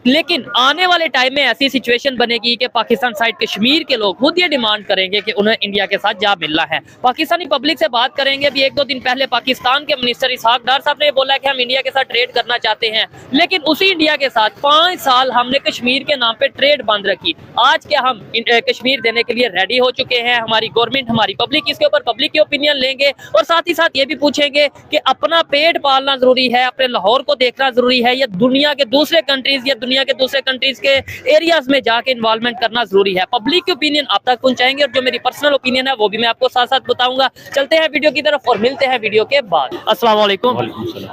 लेकिन आने वाले टाइम में ऐसी सिचुएशन बनेगी कि पाकिस्तान साइड कश्मीर के लोग खुद ये डिमांड करेंगे कि उन्हें इंडिया के साथ जा मिलना है। पाकिस्तानी पब्लिक से बात करेंगे। अभी 1-2 दिन पहले पाकिस्तान के मिनिस्टर इसहाक डार साहब ने बोला कि हम इंडिया के साथ ट्रेड करना चाहते हैं, लेकिन उसी इंडिया के साथ 5 साल हमने कश्मीर के नाम पे ट्रेड बंद रखी। आज क्या हम कश्मीर देने के लिए रेडी हो चुके हैं? हमारी गवर्नमेंट, हमारी पब्लिक, इसके ऊपर पब्लिक की ओपिनियन लेंगे और साथ ही साथ ये भी पूछेंगे कि अपना पेट पालना जरूरी है, अपने लाहौर को देखना जरूरी है, या दुनिया के दूसरे कंट्रीज या दुनिया के दूसरे कंट्रीज के एरियाज में जाके इन्वॉल्वमेंट करना जरूरी है। पब्लिक की ओपिनियन आप तक पहुंचाएंगे और जो मेरी पर्सनल ओपिनियन है वो भी मैं आपको साथ साथ बताऊंगा। चलते हैं वीडियो की तरफ और मिलते हैं वीडियो के बाद। अस्सलाम वालेकुम।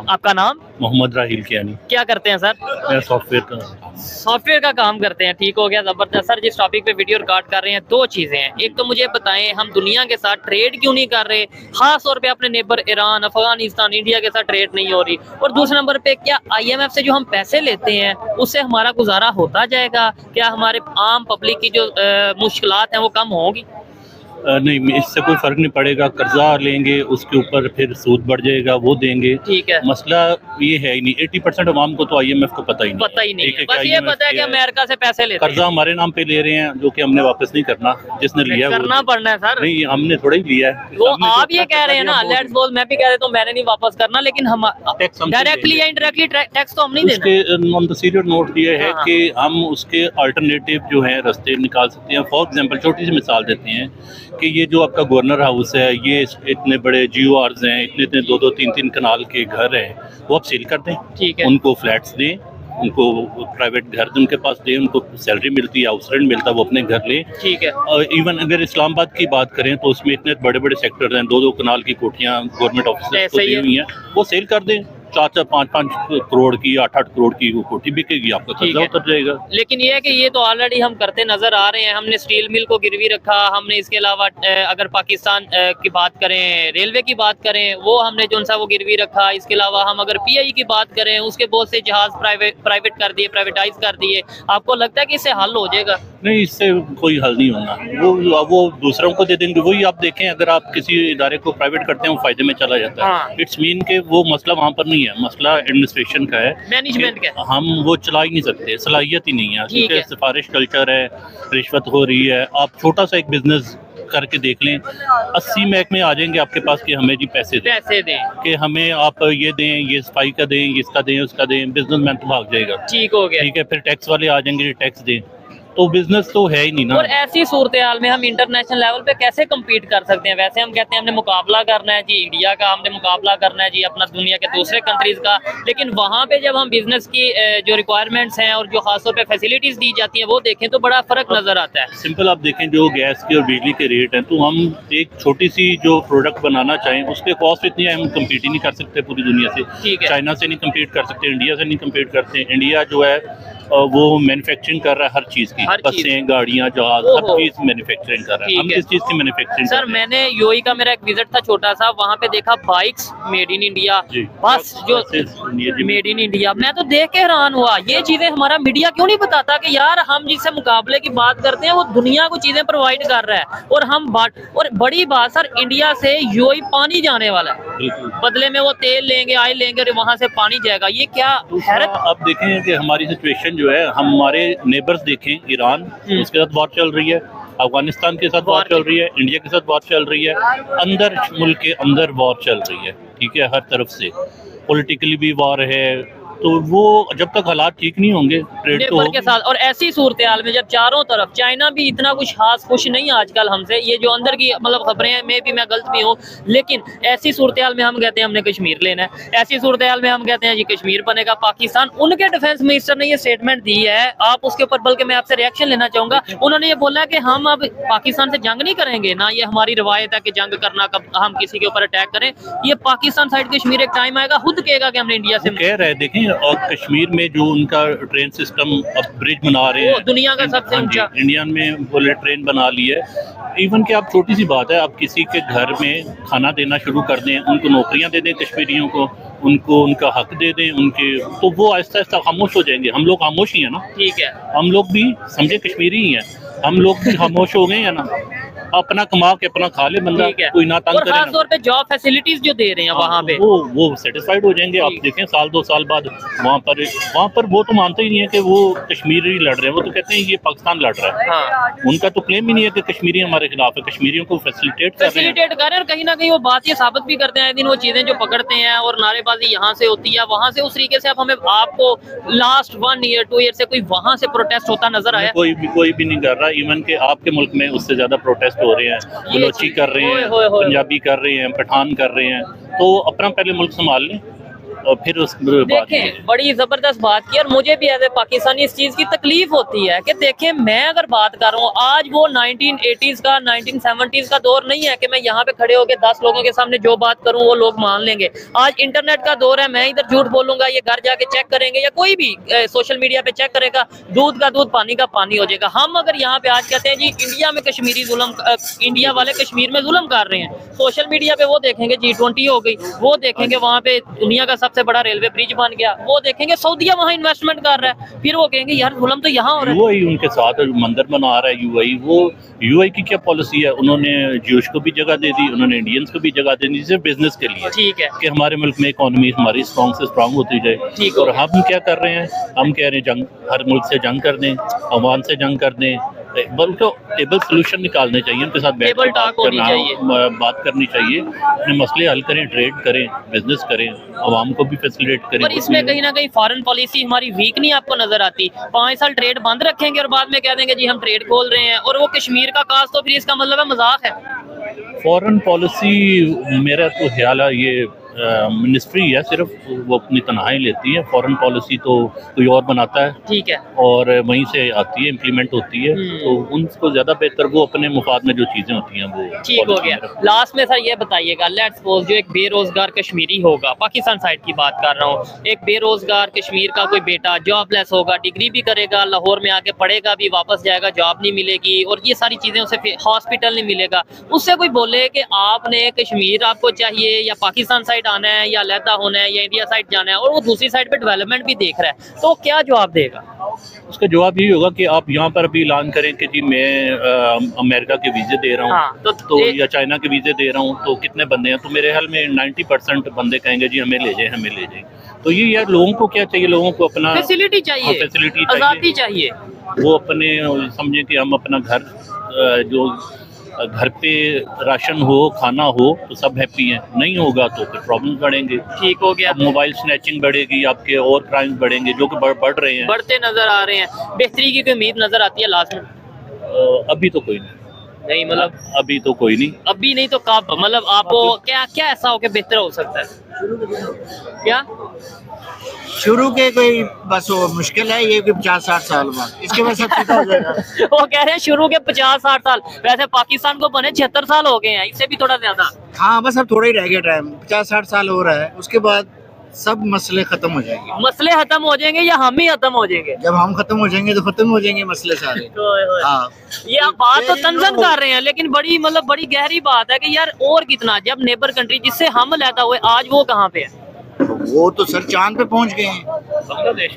आपका नाम? मोहम्मद राहिल कियानी। क्या करते हैं सर? मैं सॉफ्टवेयर का काम करते हैं। ठीक हो गया, जबरदस्त। सर जिस टॉपिक पे वीडियो रिकॉर्ड कर रहे हैं, 2 चीजें हैं। एक तो मुझे बताएं हम दुनिया के साथ ट्रेड क्यों नहीं कर रहे, खास तौर पे अपने नेबर ईरान, अफगानिस्तान, इंडिया के साथ ट्रेड नहीं हो रही, और दूसरे नंबर पे क्या IMF से जो हम पैसे लेते हैं उससे हमारा गुजारा होता जाएगा? क्या हमारे आम पब्लिक की जो मुश्किलात हैं वो कम होंगी? नहीं, इससे कोई फर्क नहीं पड़ेगा। कर्जा लेंगे, उसके ऊपर फिर सूद बढ़ जाएगा, वो देंगे। ठीक है, मसला ये है ही नहीं। 80% अवाम को तो IMF को पता ही नहीं है। बस ये पता है कि अमेरिका से पैसे लेते हैं, कर्जा हमारे नाम पे ले रहे हैं, जो कि हमने वापस नहीं करना। जिसने लिया करना पड़ना है सर। नहीं, हमने थोड़ा ही लिया है। वो आप ये कह रहे हैं ना, लेट्स सपोज मैं भी कह रहा हूं मैंने नहीं वापस करना, लेकिन हम डायरेक्टली या इनडायरेक्टली टैक्स तो हम नहीं देना। ऑन द सीरियस नोट ये है कि हम उसके अल्टरनेटिव जो है रास्ते निकाल सकते हैं। फॉर एग्जांपल छोटी सी मिसाल देते हैं कि ये जो आपका गवर्नर हाउस है, ये इतने बड़े GORs हैं, इतने 2-2, 3-3 कनाल के घर हैं, वो आप सेल कर दें। ठीक है, उनको फ्लैट्स दें, उनको प्राइवेट घर उनके पास दें, उनको सैलरी मिलती है, हाउस रेंट मिलता है, वो अपने घर लें। ठीक है। और इवन अगर इस्लामाबाद की बात करें तो उसमें इतने बड़े बड़े सेक्टर हैं, 2-2 कनाल की कोठियाँ गवर्नमेंट ऑफिस को दी हुई हैं, वो सेल कर दें। 4-4, 5-5 करोड़ की, 8-8 करोड़ की वो कोठी बिकेगी, आपका कर्जा उतर जाएगा। लेकिन ये है कि ये तो ऑलरेडी हम करते नजर आ रहे हैं। हमने स्टील मिल को गिरवी रखा, हमने इसके अलावा अगर पाकिस्तान की बात करें, रेलवे की बात करें, वो हमने जो सा वो गिरवी रखा। इसके अलावा हम अगर PI की बात करें, उसके बहुत से जहाज प्राइवेट कर दिए, प्राइवेटाइज कर दिए। आपको लगता है कि इससे हल हो जाएगा? नहीं, इससे कोई हल नहीं होना। वो दूसरों को दे देंगे। वही आप देखें, अगर आप किसी इदारे को प्राइवेट करते हैं वो फायदे में चला जाता है। इट्स मीन के वो मसला वहाँ पर नहीं है, मसला एडमिनिस्ट्रेशन का है, मैनेजमेंट का। हम वो चला ही नहीं सकते, सलाहियत ही नहीं है, क्योंकि सिफारिश कल्चर है, रिश्वत हो रही है। आप छोटा सा एक बिजनेस करके देख लें, 80 महकमे आ जाएंगे आपके पास कि हमें जी पैसे दें, कि हमें आप ये दें, ये सफाई का दें, इसका दें, उसका दें। बिजनेसमैन तो भाग जाएगा। ठीक हो गया। ठीक है, फिर टैक्स वाले आ जाएंगे, टैक्स दें, तो बिजनेस तो है ही नहीं ना। और ऐसी सूरत हाल में हम इंटरनेशनल लेवल पे कैसे कम्पीट कर सकते हैं? वैसे हम कहते हैं हमने मुकाबला करना है जी इंडिया का, हमने मुकाबला करना है जी अपना दुनिया के दूसरे कंट्रीज का, लेकिन वहाँ पे जब हम बिजनेस की जो रिक्वायरमेंट्स हैं और जो खासतौर पे फैसिलिटीज दी जाती हैं वो देखें तो बड़ा फर्क नजर आता है। सिंपल आप देखें, जो गैस की और बिजली के रेट हैं, तो हम एक छोटी सी जो प्रोडक्ट बनाना चाहें उसके कॉस्ट इतनी है, हम कम्पीट ही नहीं कर सकते पूरी दुनिया से। चाइना से नहीं कम्पीट कर सकते, इंडिया से नहीं कम्पीट करते। इंडिया जो है वो मैन्युफैक्चरिंग कर रहा है हर चीज की, बसें, गाड़ियाँ, जहाज, हर चीज मैन्युफैक्चरिंग कर रहा है। हम किस चीज की मैन्युफैक्चरिंग? सर मैंने UAE का मेरा एक विजिट था छोटा सा, वहाँ पे देखा बाइक्स मेड इन इंडिया, बस जो मेड इन इंडिया। मैं तो देख के हैरान हुआ। ये चीजें हमारा मीडिया क्यों नहीं बताता कि यार हम जिससे मुकाबले की बात करते हैं वो दुनिया को चीजें प्रोवाइड कर रहा है, और हम और बड़ी बात सर, इंडिया से UAE पानी जाने वाला है, बदले में वो तेल लेंगे, ऑयल लेंगे और वहाँ से पानी जाएगा। ये क्या हैरत। आप देखें कि हमारी सिचुएशन जो है, हमारे नेबर्स देखें, ईरान, उसके साथ वॉर चल रही है, अफगानिस्तान के साथ वॉर चल रही है, इंडिया के साथ वॉर चल रही है, अंदर मुल्क के अंदर वॉर चल रही है। ठीक है, हर तरफ से पॉलिटिकली भी वॉर है। तो वो जब तक हालात ठीक नहीं होंगे, ट्रेड तो के साथ। और ऐसी सूरत हाल में जब चारों तरफ, चाइना भी इतना कुछ खास खुश नहीं आजकल हमसे, ये जो अंदर की मतलब खबरें में भी मैं गलत भी हूँ, लेकिन ऐसी सूरत हाल में हम कहते हैं हमने कश्मीर लेना है, ऐसी सूरत हाल में हम कहते हैं जी कश्मीर बनेगा पाकिस्तान। उनके डिफेंस मिनिस्टर ने ये स्टेटमेंट दी है, आप उसके ऊपर बल्कि मैं आपसे रिएक्शन लेना चाहूंगा। उन्होंने ये बोला कि हम अब पाकिस्तान से जंग नहीं करेंगे, ना ये हमारी रवायत है कि जंग करना, कब हम किसी के ऊपर अटैक करें। ये पाकिस्तान साइड कश्मीर एक टाइम आएगा खुद कहेगा कि हमने इंडिया से कह रहे। देखें, और कश्मीर में जो उनका ट्रेन सिस्टम अब ब्रिज बना रहे हैं, दुनिया का सबसे ऊंचा, इंडिया में बुलेट ट्रेन बना ली है। इवन कि आप छोटी सी बात है, आप किसी के घर में खाना देना शुरू कर दें, उनको नौकरियां दे दें कश्मीरियों को, उनको उनका हक दे दें उनके, तो वो आहिस्ता आहिस्ता खामोश हो जाएंगे। हम लोग खामोश ही हैं ना। ठीक है, हम लोग भी समझे कश्मीरी ही हैं, हम लोग भी खामोश हो गए हैं ना। अपना कमा के अपना खा ले बंदा, कोई ना तंग करे। और खास तौर पे जॉब फैसिलिटीज जो दे रहे हैं वहाँ पे वो सेटिस्फाइड हो जाएंगे। आप देखें साल 2 साल बाद वहाँ पर वो तो मानते ही नहीं है कि वो कश्मीरी लड़ रहे हैं, वो तो कहते हैं ये पाकिस्तान लड़ रहा है। हाँ। उनका तो क्लेम ही नहीं है कि कश्मीरी हमारे खिलाफ है, कश्मीरियों को फैसिलिटेट कर रहे हैं। और कहीं ना कहीं वो बात ये साबित भी करते हैं दिन वो चीजें जो पकड़ते हैं और नारेबाजी यहाँ से होती है वहाँ से, उस तरीके से अब हमें आपको लास्ट 1 ईयर 2 ईयर से कोई वहाँ से प्रोटेस्ट होता नजर आया? कोई भी नहीं कर रहा। इवन के आपके मुल्क में उससे ज्यादा प्रोटेस्ट हो रहे हैं, बलोची कर रहे हैं, पंजाबी कर रहे हैं, पठान कर रहे हैं। तो अपना पहले मुल्क संभाल लें और फिर उस देखें। बड़ी जबरदस्त बात की और मुझे भी एज ए पाकिस्तानी इस चीज की तकलीफ होती है कि देखें, मैं अगर बात कर रहा हूँ आज वो 1980s का 1970s का दौर नहीं है कि मैं यहाँ पे खड़े होकर 10 लोगों के सामने जो बात करूँ वो लोग मान लेंगे। आज इंटरनेट का दौर है, मैं इधर झूठ बोलूंगा, ये घर जाके चेक करेंगे या कोई भी सोशल मीडिया पे चेक करेगा, दूध का दूध पानी का पानी हो जाएगा। हम अगर यहाँ पे आज कहते हैं जी इंडिया में कश्मीरी जुल्म, इंडिया वाले कश्मीर में जुल्म कर रहे हैं, सोशल मीडिया पे वो देखेंगे G20 हो गई, वो देखेंगे वहाँ पे दुनिया का सबसे बड़ा रेलवे ब्रिज बन गया, वो देखेंगे सऊदीया वहाँ इन्वेस्टमेंट कर रहा है, फिर वो कहेंगे यार जुल्म तो यहाँ हो रहा है। यूएई उनके साथ मंदिर बना रहा है। यूएई, वो यूएई की क्या पॉलिसी है, उन्होंने ज्यूश को भी जगह दे दी, उन्होंने इंडियंस को भी जगह दे दी, सिर्फ बिजनेस के लिए। ठीक है कि हमारे मुल्क में इकोनॉमी हमारी स्ट्रॉन्ग से स्ट्रॉन्ग होती जाए। और हम क्या कर रहे हैं, हम कह रहे हैं जंग, हर मुल्क से जंग कर दें, अवाम से जंग कर दें, बल्कि टेबल सोल्यूशन निकालने चाहिए, उनके साथ बैठ बात करनी चाहिए, अपने मसले हल करें, ट्रेड करें, बिजनेस करें, अवाम को भी फैसिलिटेट करें। पर इसमें कहीं ना कहीं फॉरेन पॉलिसी हमारी वीक नहीं आपको नजर आती? 5 साल ट्रेड बंद रखेंगे और बाद में कह देंगे जी हम ट्रेड खोल रहे हैं, और वो कश्मीर का काज, तो फिर इसका मतलब है मजाक है। फॉरेन पॉलिसी मेरा तो ख्याल है ये मिनिस्ट्री है, सिर्फ वो अपनी तनख्वाही लेती है। फॉरेन पॉलिसी तो कोई और बनाता है, ठीक है, और वहीं से आती है, इम्प्लीमेंट होती है। तो उनको ज्यादा बेहतर वो अपने मुफाद में जो चीजें होती हैं वो ठीक हो गया। लास्ट में सर ये बताइएगा, लेट्स सपोज जो एक बेरोजगार कश्मीरी होगा, पाकिस्तान साइड की बात कर रहा हूँ, एक बेरोजगार कश्मीर का कोई बेटा जॉबलेस होगा, डिग्री भी करेगा, लाहौर में आके पढ़ेगा भी, वापस जाएगा, जॉब नहीं मिलेगी और ये सारी चीजें, उसे हॉस्पिटल नहीं मिलेगा, उससे कोई बोले कि आपने कश्मीर आपको चाहिए या पाकिस्तान साइड आना है या अलहदा होना है या इंडिया साइड जाना है, और वो दूसरी साइड पे डेवलपमेंट भी देख रहा है, तो क्या जवाब देगा? उसका जवाब यही होगा कि आप यहाँ पर अभी ऐलान करें कि जी मैं अमेरिका के वीजे दे रहा हूँ, हाँ, तो या चाइना के वीजे दे रहा हूँ, तो कितने बंदे हैं? तो मेरे ख्याल में 90% बंदे कहेंगे जी हमें ले जाए, हमें ले जाए। तो ये यार लोगों को क्या चाहिए, लोगों को अपना फैसिलिटी चाहिए, फैसिलिटी आजादी चाहिए। वो अपने समझे कि हम अपना घर, जो घर पे राशन हो, खाना हो, तो सब हैप्पी हैं, नहीं होगा तो फिर प्रॉब्लम बढ़ेंगे। ठीक हो गया। मोबाइल स्नैचिंग बढ़ेगी, आपके और क्राइम बढ़ेंगे जो कि बढ़ रहे हैं, बढ़ते नजर आ रहे हैं। बेहतरी की कोई उम्मीद नजर आती है लास्ट में? अभी तो कोई नहीं, मतलब अभी तो कोई नहीं, अभी नहीं तो कब? मतलब आपको क्या ऐसा हो कि बेहतर हो सकता है? क्या शुरू के कोई बस वो मुश्किल है ये कि 50-60 साल बाद, इसके बाद सब सीधा हो जाएगा। वो कह रहे हैं शुरू के 50-60 साल, वैसे पाकिस्तान को बने 76 साल हो गए हैं, इससे भी थोड़ा ज्यादा। हाँ बस अब थोड़ा ही रह गया टाइम, 50-60 साल हो रहा है, उसके बाद सब मसले खत्म हो जाएंगे। मसले खत्म हो जाएंगे या हम ही खत्म हो जाएंगे? जब हम खत्म हो जाएंगे तो खत्म हो जाएंगे मसले सारे। हाँ, ये आप बात तो तंजन कर रहे हैं, लेकिन बड़ी बड़ी गहरी बात है कि यार और कितना, जब नेबर कंट्री जिससे हम अलहदा हुए आज वो कहाँ पे है? वो तो सर चांद पे पहुंच गए हैं, बांग्लादेश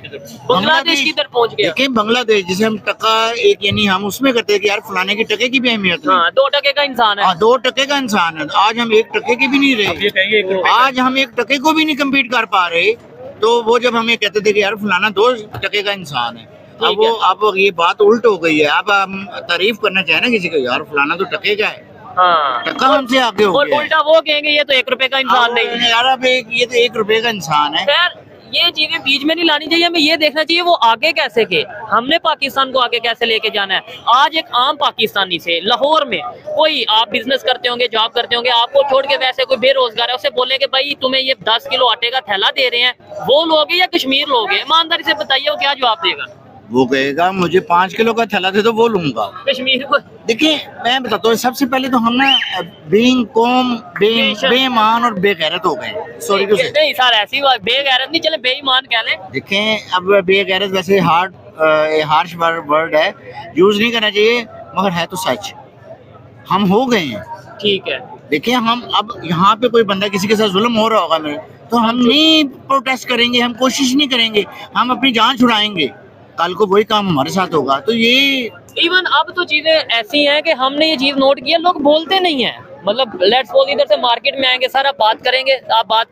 की तरफ पहुंच गए। लेकिन बांग्लादेश जिसे हम टका एक यानी हम उसमें करते हैं कि यार फलाने की टके की भी अहमियत है। 2 टके का इंसान है। 2 टके का इंसान है। आज हम 1 टके की भी नहीं रहे, आज हम 1 टके को भी नहीं कम्पीट कर पा रहे। तो वो जब हमें कहते थे कि यार फलाना 2 टके का इंसान है, अब ये बात उल्ट हो गई है। अब हम तारीफ करना चाहे ना किसी को, यार फलाना तो टके का है, हाँ, टक्का हमसे आगे हो गया। और उल्टा वो कहेंगे ये तो 1 रुपए का इंसान नहीं है यार, अब ये तो 1 रुपए का इंसान है। खैर ये चीजें बीच में नहीं लानी चाहिए, हमें ये देखना चाहिए वो आगे कैसे के, हमने पाकिस्तान को आगे कैसे लेके जाना है। आज एक आम पाकिस्तानी से लाहौर में कोई, आप बिजनेस करते होंगे, जॉब करते होंगे, आपको छोड़ के वैसे कोई बेरोजगार है, उसे बोलें कि भाई तुम्हें ये 10 किलो आटे का थैला दे रहे हैं, वो लोग या कश्मीर लोग? ईमानदारी से बताइए वो क्या जवाब देगा? वो कहेगा मुझे 5 किलो का थैला दे तो वो लूंगा। कश्मीर को देखिए मैं बताता हूँ, सबसे पहले तो हम ना बीइंग कौम बेईमान और बेगैरत हो गए। सॉरी टू से, नहीं सर ऐसी बात, बेगैरत नहीं, चले बेईमान कह लें। देखें अब बेगैरत वैसे हार्श वर्ड है, यूज नहीं करना चाहिए, मगर है तो सच, हम हो गए हैं। ठीक है, देखिए हम अब यहाँ पे कोई बंदा किसी के साथ जुल्म हो रहा होगा मेरे, तो हम नहीं प्रोटेस्ट करेंगे, हम कोशिश नहीं करेंगे, हम अपनी जान छुड़ाएंगे, कल को वही काम हमारे साथ होगा। तो ये इवन अब तो चीजें ऐसी हैं कि हमने ये चीज नोट किया, लोग बोलते नहीं है। मतलब लेट्स सपोज इधर से मार्केट में आएंगे सर, आप बात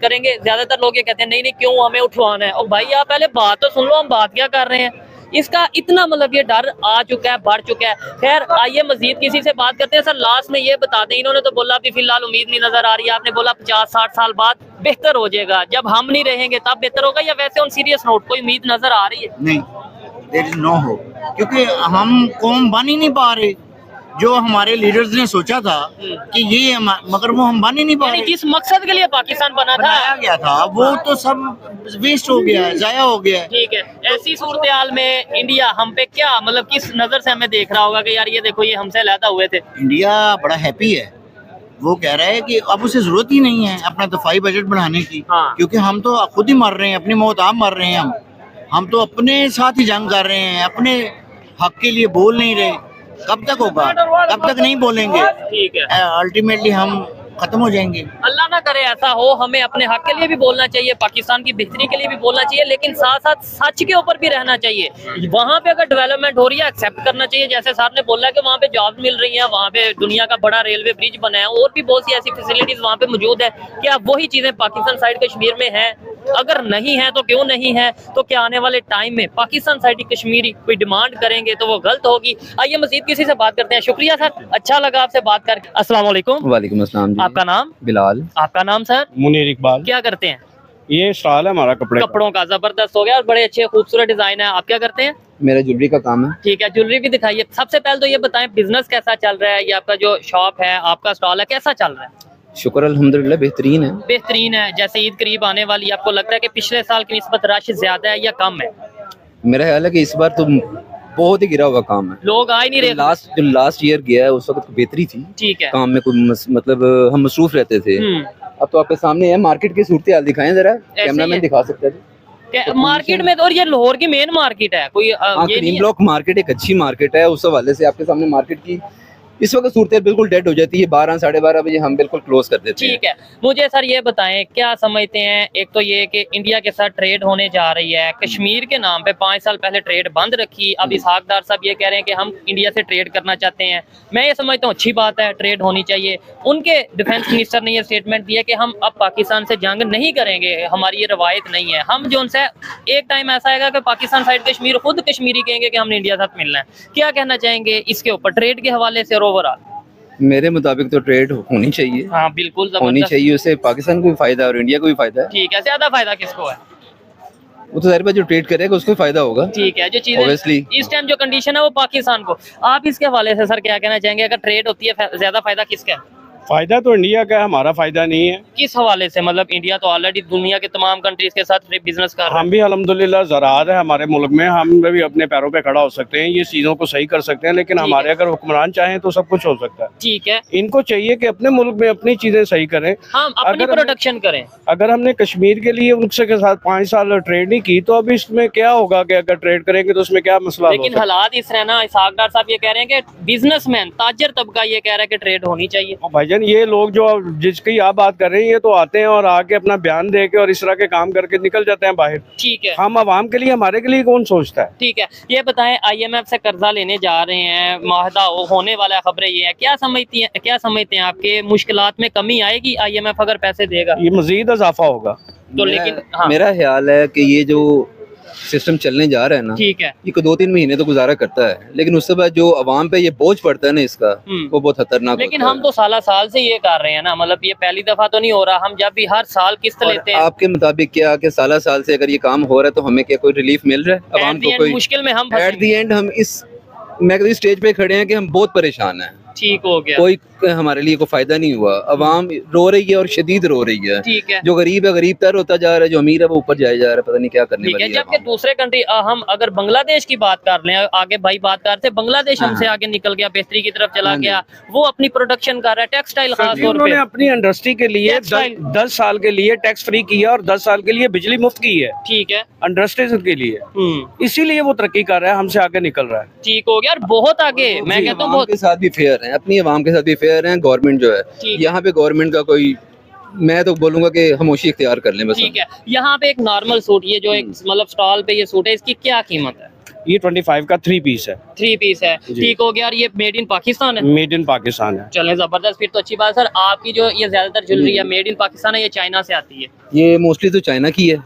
करेंगे, ज्यादातर लोग ये कहते हैं नहीं नहीं क्यों हमें उठवाना है। और भाई आप पहले बात तो सुन लो, हम बात क्या कर रहे हैं। इसका इतना मतलब ये डर आ चुका है, बढ़ चुका है। खैर आइए मजीद किसी से बात करते हैं। सर लास्ट में ये बता दें, इन्होंने तो बोला अभी फिलहाल उम्मीद नहीं नजर आ रही है, आपने बोला 50-60 साल बाद बेहतर हो जाएगा, जब हम नहीं रहेंगे तब बेहतर होगा, या वैसे ऑन सीरियस नोट कोई उम्मीद नजर आ रही है? नहीं, देयर इज नो होप, क्योंकि हम कौम बन ही नहीं पा रहे जो हमारे लीडर्स ने सोचा था कि ये मगर वो हम बन ही नहीं पा रहे। जिस मकसद के लिए पाकिस्तान बनाया गया था वो तो सब वेस्ट हो गया है, जाया हो गया है। ठीक है, ऐसी सूरत हाल में इंडिया हम पे क्या मतलब किस नजर से हमें देख रहा होगा कि यार ये देखो ये हमसे अलहदा हुए थे? इंडिया बड़ा हैप्पी है, वो कह रहा है कि अब उसे जरूरत ही नहीं है अपना दफाई बजट बढ़ाने की। हाँ। क्योंकि हम तो खुद ही मर रहे हैं, अपनी मौत आप मर रहे हैं। हम तो अपने साथ ही जंग कर रहे हैं, अपने हक के लिए बोल नहीं रहे। कब तक होगा, कब तक नहीं बोलेंगे? ठीक है, अल्टीमेटली हम खत्म हो जाएंगे। अल्लाह ना करे ऐसा हो। हमें अपने हक के लिए भी बोलना चाहिए, पाकिस्तान की बेहतरी के लिए भी बोलना चाहिए, लेकिन साथ साथ सच के ऊपर भी रहना चाहिए। वहाँ पे अगर डेवलपमेंट हो रही है एक्सेप्ट करना चाहिए, जैसे सर ने बोला कि वहाँ पे जॉब मिल रही है, वहाँ पे दुनिया का बड़ा रेलवे ब्रिज बना है, और भी बहुत सी ऐसी फैसिलिटीज वहाँ पे मौजूद है। क्या वही चीजें पाकिस्तान साइड कश्मीर में है? अगर नहीं है तो क्यों नहीं है? तो क्या आने वाले टाइम में पाकिस्तान साइड की कश्मीरी कोई डिमांड करेंगे तो वो गलत होगी? आइए मजीद किसी से बात करते हैं। शुक्रिया सर, अच्छा लगा आपसे बात करके। अस्सलाम वालेकुम। वालेकुम अस्सलाम। आपका नाम? बिलाल। आपका नाम सर? मुनीर इकबाल। क्या करते हैं? ये स्टॉल है हमारा कपड़ों का। जबरदस्त हो गया, और बड़े अच्छे खूबसूरत डिजाइन है। आप क्या करते हैं? मेरा ज्वेलरी का काम है। ठीक है, ज्वेलरी भी दिखाइए। सबसे पहले तो ये बताएं बिजनेस कैसा चल रहा है, ये आपका जो शॉप है, आपका स्टॉल है, कैसा चल रहा है? शुक्र अल्हम्दुलिल्लाह बेहतरीन है। बेहतरीन है। जैसे ईद करीब आने वाली, आपको लगता है कि पिछले साल की निस्बत रश ज्यादा है या कम है? मेरा ख्याल है कि इस बार तो बहुत ही गिरा हुआ काम है, लोग आ ही नहीं रहे। जो लास्ट ईयर गया है उस वक्त बेहतरी थी। ठीक है, काम में कोई मतलब हम मसरूफ रहते थे। अब तो आपके सामने है, मार्केट की सूरत हाल दिखाएं जरा, कैमरामैन दिखा सकता है। मार्केट में तो, और ये लाहौर की मेन मार्केट है, कोई ये क्रीम ब्लॉक मार्केट एक अच्छी मार्केट है। उस हवाले से आपके सामने मार्केट की इस वक्त सूरत बिल्कुल डेड हो जाती है। 12-12:30 बजे हम बिल्कुल क्लोज कर देते हैं। ठीक है, मुझे सर ये बताएं क्या समझते हैं? एक तो ये कि इंडिया के साथ ट्रेड होने जा रही है, कश्मीर के नाम पे 5 साल पहले ट्रेड बंद रखी, अब इसहाक डार साहब ये कह रहे हैं कि हम इंडिया से ट्रेड करना चाहते हैं। मैं ये समझता हूँ अच्छी बात है, ट्रेड होनी चाहिए। उनके डिफेंस मिनिस्टर ने ये स्टेटमेंट दिया कि हम अब पाकिस्तान से जंग नहीं करेंगे, हमारी ये रवायत नहीं है। हम जो उनसे एक टाइम ऐसा आएगा कि पाकिस्तान साइड कश्मीर खुद कश्मीरी कहेंगे कि हमने इंडिया साथ मिलना है। क्या कहना चाहेंगे इसके ऊपर ट्रेड के हवाले से? ओवरऑल मेरे मुताबिक तो ट्रेड होनी चाहिए। हाँ बिल्कुल होनी चाहिए, उससे पाकिस्तान को भी फायदा है और इंडिया को भी फायदा है। ठीक है, ज्यादा फायदा किसको है? वो तो सारी बात जो ट्रेड करेगा उसको फायदा होगा। ठीक है, जो चीजें इस टाइम जो कंडीशन है वो पाकिस्तान को। आप इसके हवाले से सर क्या कहना चाहेंगे? अगर ट्रेड होती है ज्यादा फायदा किसका है? फायदा तो इंडिया का है, हमारा फायदा नहीं है। किस हवाले से? मतलब इंडिया तो ऑलरेडी दुनिया के तमाम कंट्रीज के साथ बिजनेस कर रहा है। हम भी अल्हम्दुलिल्लाह ज़राअत है हमारे मुल्क में, हम भी अपने पैरों पे खड़ा हो सकते हैं, ये चीज़ों को सही कर सकते हैं। लेकिन हमारे अगर हुक्मरान चाहें तो सब कुछ हो सकता है। ठीक है, इनको चाहिए कि अपने मुल्क में अपनी चीजें सही करें, हम अपनी प्रोडक्शन करें। अगर हमने कश्मीर के लिए उनसे के साथ 5 साल ट्रेड नहीं की तो अब इसमें क्या होगा कि अगर ट्रेड करेंगे तो उसमें क्या मसला? लेकिन हालात इस रहना, इसहाक डार साहब ये कह रहे हैं कि बिजनेसमैन ताजर तबका ये कह रहा है कि ट्रेड होनी चाहिए। भाईजान ये लोग जो जिसकी आप बात कर रहे हैं ये तो आते हैं और आके अपना बयान दे के और इस तरह के काम करके निकल जाते हैं बाहर। ठीक है, हम आवाम के लिए, हमारे के लिए कौन सोचता है? ठीक है, ये बताएं IMF से कर्जा लेने जा रहे हैं, माहदा होने वाला, खबरें ये है, क्या समझते हैं आपके मुश्किलात में कमी आएगी IMF अगर पैसे देगा? ये मजीद इजाफा होगा तो लेकिन मेरा ख्याल है कि ये जो सिस्टम चलने जा रहा है ना, ठीक है, ये 2-3 महीने तो गुजारा करता है, लेकिन उसके बाद जो अवाम पे ये बोझ पड़ता है ना इसका, वो बहुत खतरनाक। लेकिन हम तो साल से ये कर रहे हैं ना, मतलब ये पहली दफा तो नहीं हो रहा। हम जब भी हर साल किस्त लेते हैं। आपके मुताबिक क्या कि साल से अगर ये काम हो रहा है तो हमें क्या कोई रिलीफ मिल रहा है अवाम को? कोई मुश्किल में हम एट दी एंड हम इस स्टेज पे खड़े हैं कि हम बहुत परेशान हैं। ठीक हो गया, कोई हमारे लिए कोई फायदा नहीं हुआ। अवाम रो रही है और शदीद रो रही है। ठीक है, जो गरीब है गरीब तर होता जा रहा है, जो अमीर है वो ऊपर जाए जा रहा है, पता नहीं क्या करने वाली है। जबकि दूसरे कंट्री, हम अगर बांग्लादेश की बात कर लें, आगे भाई बात करते, बांग्लादेश हमसे आगे निकल गया, बेहतरी की तरफ चला गया, वो अपनी प्रोडक्शन कर रहा है, टेक्सटाइल खास तौर पे। अपनी इंडस्ट्री के लिए 10 साल के लिए टैक्स फ्री किया और 10 साल के लिए बिजली मुफ्त की है। ठीक है, इंडस्ट्रीज के लिए, इसीलिए वो तरक्की कर रहा है, हमसे आगे निकल रहा है। ठीक हो गया, और बहुत आगे। मैं कहता हूँ बहुत के साथ भी फेयर है, अपनी अवाम के साथ भी फेयर है। गवर्नमेंट जो है, यहाँ पे गवर्नमेंट का कोई, मैं तो बोलूंगा कि खामोशी इख्तियार कर लें बस। ठीक है, यहाँ पे एक नॉर्मल सूट, ये जो एक मतलब स्टॉल पे ये सूट है, इसकी क्या कीमत है? ये 25 का 3 पीस है। 3 पीस है, ठीक हो गया। और ये मेड इन पाकिस्तान है? मेड इन पाकिस्तान है। चलें, जबरदस्त, फिर तो अच्छी बात है। सर आपकी जो ये ज्यादातर ज्वेलरी है मेड इन पाकिस्तान है, ये चाइना से आती है? ये मोस्टली तो चाइना की है,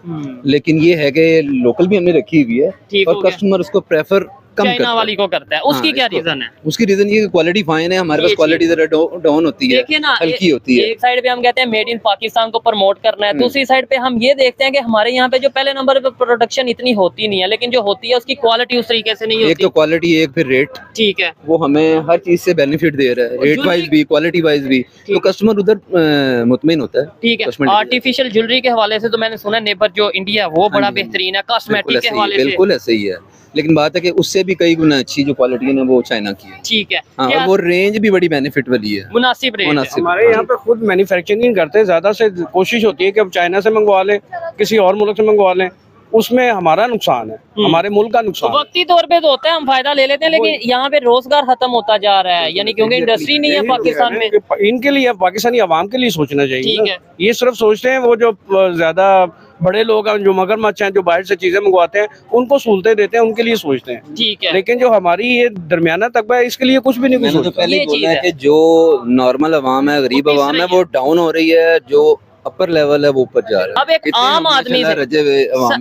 लेकिन ये है कि लोकल भी हमने रखी हुई है और कस्टमर उसको प्रेफर कम चाइना वाली को करता है। उसकी क्या रीजन है? उसकी रीजन ये क्वालिटी फाइन है, हमारे पास क्वालिटी जरा डाउन होती है, देखिए ना, हल्की होती है। एक साइड पे हम कहते हैं मेड इन पाकिस्तान को प्रमोट करना है, दूसरी साइड पे हम ये देखते हैं कि हमारे यहाँ पे जो पहले नंबर पे प्रोडक्शन इतनी होती नहीं है, लेकिन जो होती है उसकी क्वालिटी उस तरीके से नहीं होती। एक तो क्वालिटी, एक फिर रेट, ठीक है, वो हमें हर चीज से बेनिफिट दे रहा है, रेट वाइज भी, क्वालिटी वाइज भी, तो कस्टमर उधर मुतमिन होता है। ठीक है। आर्टिफिशियल ज्वेलरी के हवाले से तो मैंने सुना नेबर जो इंडिया है वो बड़ा बेहतरीन है, कॉस्मेटिक के हवाले से बिल्कुल ऐसे ही है, लेकिन बात है कि उससे भी कई गुना अच्छी जो क्वालिटी है ना वो चाइना की है। ठीक है, हाँ, और वो रेंज भी बड़ी बेनिफिट वाली है, मुनासिब रेट है। हमारे यहाँ पे खुद मैन्युफैक्चरिंग करते हैं, ज्यादा से कोशिश होती है कि अब चाइना से मंगवा लें, किसी और मुल्क से मंगवा लें, उसमें हमारा नुकसान है, हमारे मुल्क का नुकसान। वक्ती तौर पे तो होता है, हम फायदा ले लेते हैं, लेकिन यहाँ पे रोजगार खत्म होता जा रहा है, यानी क्योंकि इंडस्ट्री नहीं है पाकिस्तान में। इनके लिए, पाकिस्तानी आवाम के लिए सोचना चाहिए। ठीक है, ये सिर्फ सोचते हैं वो जो ज्यादा बड़े लोग हैं, जो मगरमच्छ हैं, जो बाहर से चीजें मंगवाते हैं, उनको सहूलतें देते हैं, उनके लिए सोचते हैं। ठीक है, लेकिन जो हमारी ये दरमियाना तबका है, इसके लिए कुछ भी नहीं सोचता। तो पहले बोला है कि जो नॉर्मल अवाम है, गरीब अवाम है, वो डाउन हो रही है, जो अपर लेवल है वो ऊपर जा रहा है। अब एक आम आदमी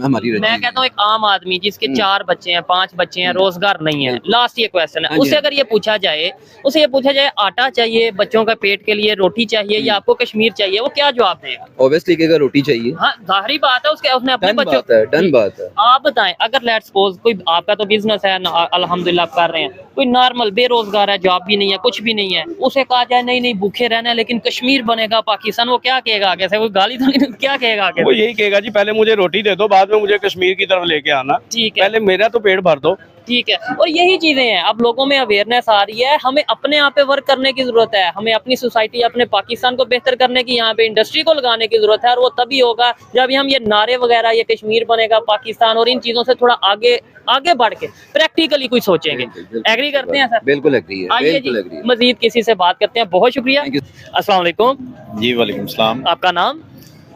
हमारी मैं कहता हूँ एक आम आदमी जिसके 4 बच्चे हैं, 5 बच्चे हैं, रोजगार नहीं है, लास्ट ये क्वेश्चन है, उससे अगर ये पूछा जाए, उसे ये पूछा जाए आटा चाहिए बच्चों का पेट के लिए, रोटी चाहिए या आपको कश्मीर चाहिए, वो क्या जवाब देगा? ऑब्वियसली कहेगा रोटी चाहिए। हाँ, जाहिर बात है, उसने अपने बच्चों, डन बात है। आप बताएं, अगर लेट सपोज कोई, आपका तो बिजनेस है अल्हम्दुलिल्लाह आप कर रहे हैं, कोई नॉर्मल बेरोजगार है, जॉब भी नहीं है, कुछ भी नहीं है, उसे कहा जाए नहीं नहीं भूखे रहना है लेकिन कश्मीर बनेगा पाकिस्तान, वो क्या कहेगा आगे से? कोई गाली तो नहीं, क्या कहेगा आगे? वो यही कहेगा जी पहले मुझे रोटी दे दो, बाद में मुझे कश्मीर की तरफ लेके आना। ठीक है, पहले मेरा तो पेट भर दो। ठीक है। और यही चीजें हैं, अब लोगों में अवेयरनेस आ रही है, हमें अपने यहाँ पे वर्क करने की जरूरत है, हमें अपनी सोसाइटी, अपने पाकिस्तान को बेहतर करने की, यहाँ पे इंडस्ट्री को लगाने की जरूरत है, और वो तभी होगा जब हम ये नारे वगैरह, ये कश्मीर बनेगा पाकिस्तान और इन चीजों से थोड़ा आगे बढ़ के प्रैक्टिकली कुछ सोचेंगे। एग्री करते हैं सर? बिल्कुल एग्री है। आइए जी, मजीद किसी से बात करते हैं। बहुत शुक्रिया। अस्सलाम वालेकुम जी। वालेकुम सलाम। आपका नाम?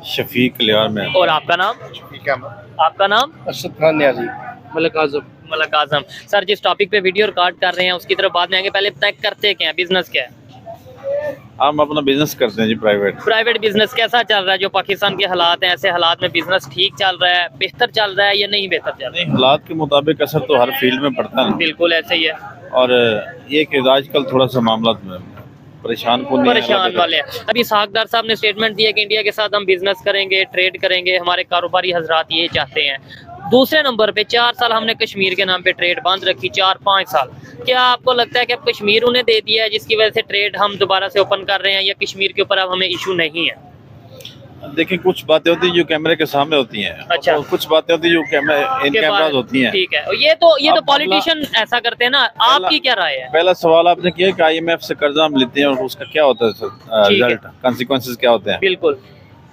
शफीक लियार में। और आपका नाम? आपका नाम? अरशद खान न्याजी। मलक आजम। सर जिस टॉपिक पे वीडियो रिकॉर्ड कर रहे हैं उसकी तरफ बाद में आएंगे, पहले बताएं करते क्या है, बिजनेस क्या है? हम अपना बिजनेस करते हैं जी, प्राइवेट बिजनेस कैसा चल रहा है? जो पाकिस्तान के हालात हैं, ऐसे हालात में बिजनेस ठीक चल रहा है, बेहतर चल रहा है या नहीं बेहतर चल रहा है? नहीं, हालात के मुताबिक असर तो हर फील्ड में पड़ता है। बिल्कुल ऐसे ही है। और ये कि आजकल थोड़ा सा मामला परेशान वाले हैं। अभी सागदार साहब ने स्टेटमेंट दिया कि इंडिया के साथ हम बिजनेस करेंगे, ट्रेड करेंगे, हमारे कारोबारी हजरात ये चाहते हैं। दूसरे नंबर पे 4 साल हमने कश्मीर के नाम पे ट्रेड बंद रखी, 4-5 साल। क्या आपको लगता है कि अब कश्मीर उन्हें दे दिया है जिसकी वजह से ट्रेड हम दोबारा से ओपन कर रहे हैं, या कश्मीर के ऊपर अब हमें इशू नहीं है? देखिए, कुछ बातें होती है जो कैमरे के सामने होती हैं। अच्छा। और कुछ बातें होती है जो कैमराज होती हैं। ठीक है, ये तो पॉलिटिशियन ऐसा करते हैं ना, आपकी क्या राय है? पहला सवाल आपने किया कि IMF से कर्जा हम लेते हैं और उसका क्या होता है रिजल्ट, कॉन्सिक्वेंसेस क्या होते हैं? बिल्कुल।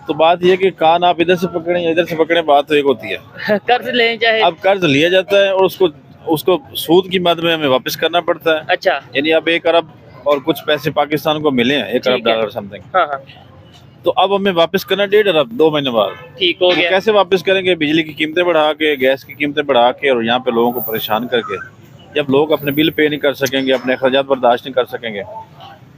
तो बात यह कि कान आप इधर से पकड़े या इधर से पकड़े, बात तो एक होती है। कर्ज ले चाहे, अब कर्ज लिया जाता है और उसको सूद की मद में हमें वापस करना पड़ता है। अच्छा। यानी अब 1 अरब और कुछ पैसे पाकिस्तान को मिले हैं, 1 अरब डॉलर समथिंग। हाँ। तो अब हमें वापस करना 1.5 अरब 2 महीने बाद। ठीक हो गया। कैसे वापस करेंगे? बिजली की कीमतें बढ़ा के, गैस की कीमतें बढ़ा के, और यहाँ पे लोगों को परेशान करके। जब लोग अपने बिल पे नहीं कर सकेंगे, अपने अखराजात बर्दाश्त नहीं कर सकेंगे,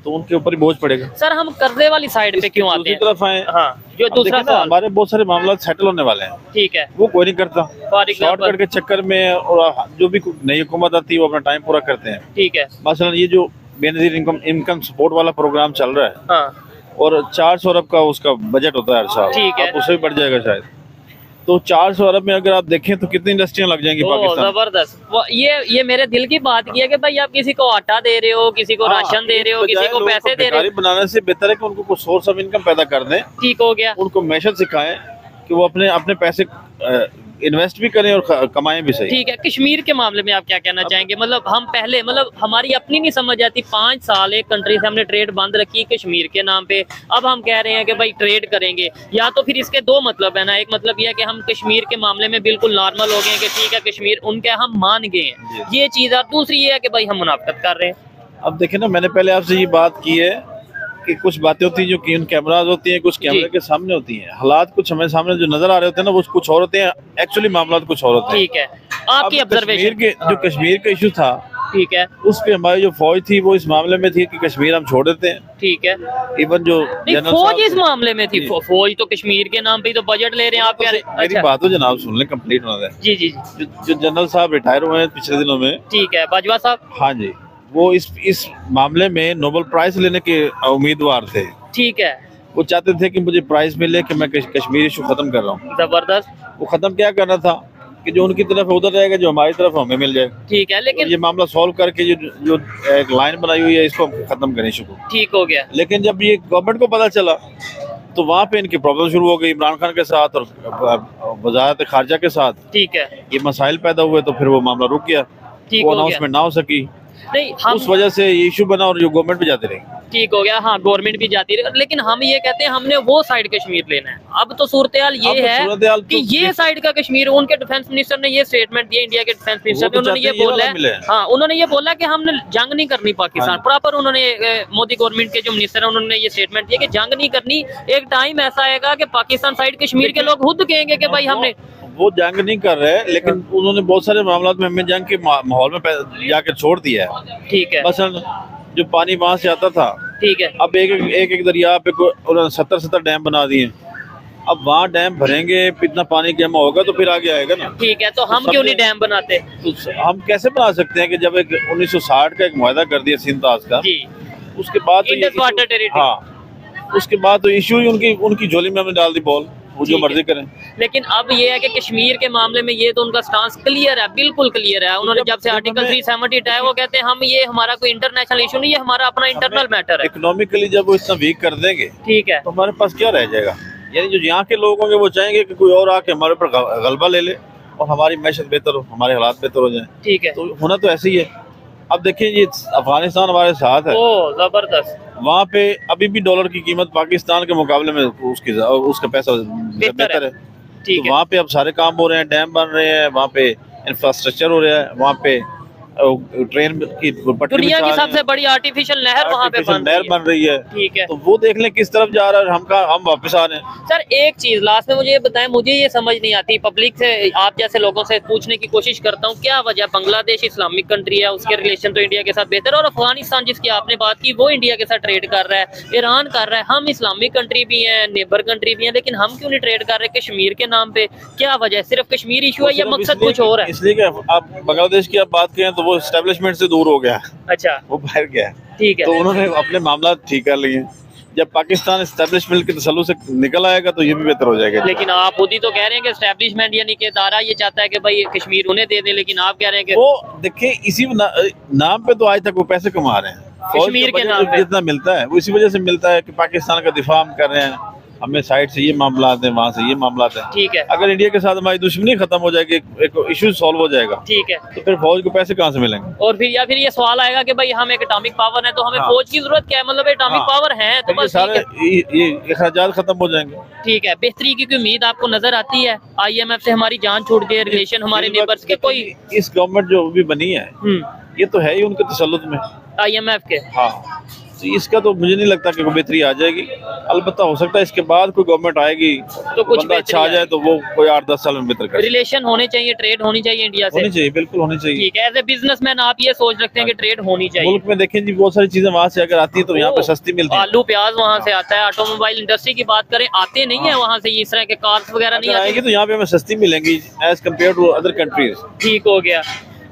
तो उनके ऊपर ही बोझ पड़ेगा। सर हम कर्जे वाली साइड पे क्यों आते हैं? तरफ आए। हाँ, जो दूसरा सवाल, हमारे बहुत सारे मामला सेटल होने वाले हैं। ठीक है, वो कोई नहीं करता। शॉर्टकट के चक्कर में, और जो भी नई हुकूमत आती है वो अपना टाइम पूरा करते हैं। ठीक है। मसलन ये जो बेनजीर इनकम सपोर्ट वाला प्रोग्राम चल रहा है, हाँ, और 400 अरब का उसका बजट होता है हर साल। ठीक है, उससे भी बढ़ जाएगा शायद। तो 400 अरब में अगर आप देखें तो कितनी इंडस्ट्रियां लग जाएंगी पाकिस्तान। जबरदस्त। ये मेरे दिल की बात की है कि भाई आप किसी को आटा दे रहे हो, किसी को राशन दे रहे हो, किसी को पैसे दे रहे हो। बनाने से बेहतर है कि उनको कुछ सोर्स ऑफ इनकम पैदा कर दें। ठीक हो गया। उनको मैशत सिखाएं कि वो अपने पैसे इन्वेस्ट भी करें और कमाएं भी सही। ठीक है। कश्मीर के मामले में आप क्या कहना चाहेंगे? मतलब हम पहले, मतलब हमारी अपनी नहीं समझ आती, 5 साल एक कंट्री से हमने ट्रेड बंद रखी कश्मीर के नाम पे, अब हम कह रहे हैं कि भाई ट्रेड करेंगे। या तो फिर इसके 2 मतलब है ना, एक मतलब यह है कि हम कश्मीर के मामले में बिल्कुल नॉर्मल हो गए कि ठीक है कश्मीर उनके हम मान गए हैं, ये चीज़। और दूसरी ये है कि भाई हम मुनाफकत कर रहे हैं। अब देखें ना, मैंने पहले आपसे ये बात की है कि कुछ बातें होती हैं जो कि कैमराज होती हैं, कुछ कैमरे के सामने होती हैं। हालात कुछ हमें सामने जो नजर आ रहे होते हैं ना, वो कुछ और होते हैं, एक्चुअली मामला कुछ और होते हैं। ठीक है, आपकी ऑब्जर्वेशन के जो कश्मीर का इशू था, ठीक है, उस पे हमारी जो फौज थी वो इस मामले में थी कि कश्मीर हम छोड़ देते हैं। ठीक है, इवन जो फौज इस मामले में थी, फौज तो कश्मीर के नाम पे तो बजट ले रहे हैं, आप कह रहे हैं। मेरी बात तो जनाब सुन लें, कंप्लीट होना है। जी जी जी, जो जनरल साहब रिटायर हुए हैं पिछले दिनों में, ठीक है, बाजवा साहब, हाँ जी, वो इस मामले में नोबेल प्राइज लेने के उम्मीदवार थे। ठीक है, वो चाहते थे कि मुझे प्राइज मिले कि मैं कश्मीर इशू खत्म कर रहा हूँ। जबरदस्त। वो खत्म क्या करना था कि जो उनकी तरफ उधर रहेगा, जो हमारी तरफ हमें मिल जाएगा। ठीक है, लेकिन तो ये मामला सॉल्व करके जो एक लाइन बनाई हुई है इसको खत्म करें इशू को। ठीक हो गया। लेकिन जब ये गवर्नमेंट को पता चला तो वहाँ पे इनकी प्रॉब्लम शुरू हो गई इमरान खान के साथ और वजारत खारजा के साथ। ठीक है, ये मसाइल पैदा हुए तो फिर वो मामला रुक गया, ठीक वो हो गया। अनाउंसमेंट ना हो सकी, नहीं हम उस वजह से ये इशू बना और जो गवर्नमेंट भी जाती रही। ठीक हो गया, हाँ गवर्नमेंट भी जाती रही, लेकिन हम ये कहते हैं हमने वो साइड कश्मीर लेना है। अब तो सूरत हाल ये है कि ये साइड का कश्मीर, उनके डिफेंस मिनिस्टर ने ये स्टेटमेंट दिया, इंडिया के डिफेंस मिनिस्टर ने, उन्होंने ये बोला है, हाँ उन्होंने ये बोला कि हमने जंग नहीं करनी पाकिस्तान, प्रॉपर उन्होंने मोदी गवर्नमेंट के जो मिनिस्टर है उन्होंने ये स्टेटमेंट दिया कि जंग नहीं करनी। एक टाइम ऐसा आएगा कि पाकिस्तान साइड कश्मीर के लोग खुद कहेंगे कि भाई हमने, वो जंग नहीं कर रहे, लेकिन उन्होंने बहुत सारे मामला में हमें जंग के माहौल में जाकर छोड़ दिया है। ठीक है, मसलन जो पानी वहां से आता था, ठीक है, अब एक दरिया पे उन्होंने 70 डैम बना दिए। अब वहाँ डैम भरेंगे, इतना पानी जमा होगा तो फिर आगे आएगा ना। ठीक है, तो हम क्यों नहीं डैम बनाते? तो हम कैसे बना सकते हैं कि जब एक 1960 का एक मुआहदा कर दिया सिंध-ताज का, जी, उसके बाद तो इंडस वाटर टेरिटरी, हाँ, उसके बाद तो इशू ही उनकी झोली में हमने डाल दी बॉल, वो जो मर्जी करें। लेकिन अब ये है कि कश्मीर के मामले में ये तो उनका स्टांस क्लियर है, बिल्कुल क्लियर है। उन्होंने जब से आर्टिकल 370 हटाया, वो कहते हैं हम ये हमारा कोई इंटरनेशनल इशू नहीं है, हमारा अपना इंटरनल मैटर है। इकोनॉमिकली जब वो इतना वीक कर देंगे, ठीक है, तो हमारे पास क्या रह जाएगा? यानी जो यहाँ के लोग होंगे वो चाहेंगे कि कोई और आके हमारे ऊपर गलबा ले ले और हमारी मैशत बेहतर हो, हमारे हालात बेहतर हो जाए। ठीक है, तो होना तो ऐसे ही है। अब देखिए ये अफगानिस्तान हमारे साथ है, ओ जबरदस्त, वहाँ पे अभी भी डॉलर की कीमत पाकिस्तान के मुकाबले में उसका पैसा बेहतर है। ठीक तो है, वहाँ पे अब सारे काम हो रहे हैं, डैम बन रहे हैं, वहाँ पे इंफ्रास्ट्रक्चर हो रहा है, वहाँ पे ट्रेन की पटरी, दुनिया की सबसे बड़ी आर्टिफिशियल नहर वहाँ पे बन रही है। ठीक है, तो वो देख लें किस तरफ जा रहा है, हम वापस आ रहे हैं। सर एक चीज लास्ट में मुझे ये बताएं, मुझे ये समझ नहीं आती, पब्लिक से आप जैसे लोगों से पूछने की कोशिश करता हूँ, क्या वजह बांग्लादेश इस्लामिक कंट्री है, उसके रिलेशन तो इंडिया के साथ बेहतर है, और अफगानिस्तान जिसकी आपने बात की वो इंडिया के साथ ट्रेड कर रहा है, ईरान कर रहा है, हम इस्लामिक कंट्री भी हैं, नेबर कंट्री भी हैं, लेकिन हम क्यों नहीं ट्रेड कर रहे कश्मीर के नाम पे? क्या वजह है? सिर्फ कश्मीर इशू है या मकसद कुछ और है? इसलिए कि आप बांग्लादेश की आप बात करें तो वो एस्टेब्लिशमेंट से दूर हो गया, अच्छा वो बाहर गया, ठीक है, तो उन्होंने अपने मामला ठीक कर लिए। जब पाकिस्तान एस्टेब्लिशमेंट के तसल्लुल से निकल आएगा तो ये भी बेहतर हो जाएगा। लेकिन आप खुद ही तो कह रहे हैं कि एस्टेब्लिशमेंट यानी कि दारा ये चाहता है कि भाई कश्मीर उन्हें दे दे, लेकिन आप कह रहे हैं कि वो देखिए इसी नाम पे तो आज तक वो पैसे कमा रहे हैं, कश्मीर के नाम पे जितना मिलता है वो इसी वजह से मिलता है कि पाकिस्तान का दिफा हम कर रहे हैं, हमें साइड से ये मामला आते हैं, वहाँ से ये मामला आते हैं। ठीक है, अगर इंडिया के साथ हमारी दुश्मनी खत्म हो जाएगी, एक इशू सॉल्व हो जाएगा, ठीक है, तो फिर फौज को पैसे कहाँ से मिलेंगे? और फिर या फिर ये सवाल आएगा कि भाई हम एक एटॉमिक पावर है तो हमें फौज की जरूरत क्या है, मतलब एटॉमिक पावर है तो बस सारे ये अखराजात खत्म हो जाएंगे। ठीक है, बेहतरी की उम्मीद आपको नजर आती है? IMF से हमारी जान छूट गई, रिलेशन हमारे नेबर्स के, कोई इस गवर्नमेंट जो भी बनी है ये तो है ही उनके तसल्लुत में, IMF के, हाँ, तो इसका तो मुझे नहीं लगता कि कोई बेहतरी आ जाएगी। अलबत्ता हो सकता है इसके बाद कोई गवर्नमेंट आएगी तो कुछ बंदा अच्छा आ जाए तो वो कोई 8-10 साल में बेहतर कर। रिलेशन होने चाहिए, ट्रेड होनी चाहिए इंडिया से, होनी चाहिए, बिल्कुल होनी चाहिए। ठीक है, एज ए बिजनेसमैन आप ये सोच रखते हैं कि ट्रेड होनी चाहिए? मुल्क में देखें जी बहुत सारी चीजें वहाँ से अगर आती है तो यहाँ पे सस्ती मिलती है। आलू प्याज वहाँ से आता है, ऑटोमोबाइल इंडस्ट्री की बात करें, आते नहीं है वहाँ से इस तरह के कार्स वगैरह नहीं आएंगी, तो यहाँ पे हमें सस्ती मिलेंगी as compared to other countries. ठीक हो गया,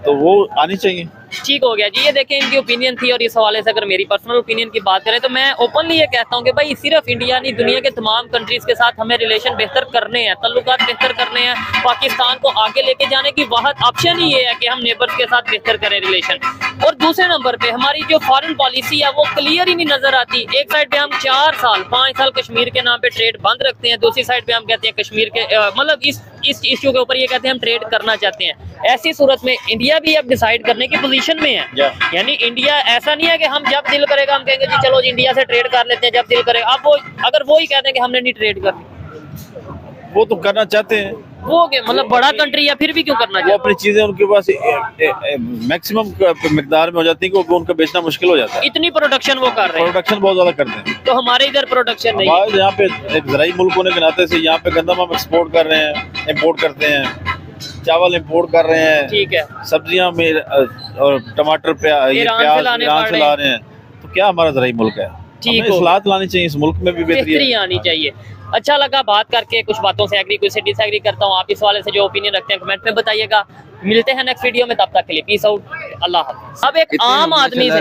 तो वो आनी चाहिए। ठीक हो गया जी। ये देखें इनकी ओपिनियन थी, और इस हवाले से अगर मेरी पर्सनल ओपिनियन की बात करें तो मैं ओपनली ये कहता हूँ कि भाई सिर्फ इंडिया नहीं, दुनिया के तमाम कंट्रीज के साथ हमें रिलेशन बेहतर करने हैं, तल्लुकात बेहतर करने हैं, पाकिस्तान को आगे लेके जाने की वाहद ऑप्शन ही ये है कि हम नेबर्स के साथ बेहतर करें रिलेशन। और दूसरे नंबर पे हमारी जो फॉरेन पॉलिसी है वो क्लियर ही नहीं नजर आती। एक साइड पे हम 4 साल 5 साल कश्मीर के नाम पे ट्रेड बंद रखते हैं, दूसरी साइड पे हम कहते हैं कश्मीर के मतलब इस इश्यू के ऊपर ये कहते हैं हम ट्रेड करना चाहते हैं। ऐसी सूरत में इंडिया भी अब डिसाइड करने की पोजीशन में है, यानी इंडिया ऐसा नहीं है कि हम जब दिल करेगा हम कहेंगे जी चलो जी इंडिया से ट्रेड कर लेते हैं जब दिल करेगा। अब वो अगर वो ही कहते हैं कि हमने नहीं ट्रेड करनी, वो तो करना चाहते हैं वो मतलब बड़ा कंट्री है फिर भी क्यों करना वो चाहिए? अपनी चीजें उनके पास मैक्सिमम मिकदार में हो जाती है कि उनका बेचना मुश्किल हो जाता है। इतनी प्रोडक्शन वो कर रहे हैं, प्रोडक्शन बहुत ज्यादा करते हैं। तो हमारे इधर प्रोडक्शन नहीं है। हमारे यहाँ पे एक ज़राई मुल्क होने के नाते से यहाँ पे गंदम हम एक्सपोर्ट कर रहे हैं, इम्पोर्ट करते हैं, चावल इम्पोर्ट कर रहे हैं, ठीक है, सब्जियां में और टमाटर प्याज ईरान से लाने ईरान से ला रहे हैं। तो क्या हमारा ज़राई मुल्क है? ठीक हमें इस्लाहत लानी चाहिए, इस मुल्क में भी बेहतरी आनी चाहिए। अच्छा लगा बात करके, कुछ बातों से एग्री कुछ से डिसएग्री करता हूँ। आप इस वाले से जो ओपिनियन रखते हैं कमेंट में बताइएगा। मिलते हैं नेक्स्ट वीडियो में, तब तक के लिए पीस आउट, अल्लाह हाफ़िज़। अब एक आम आदमी से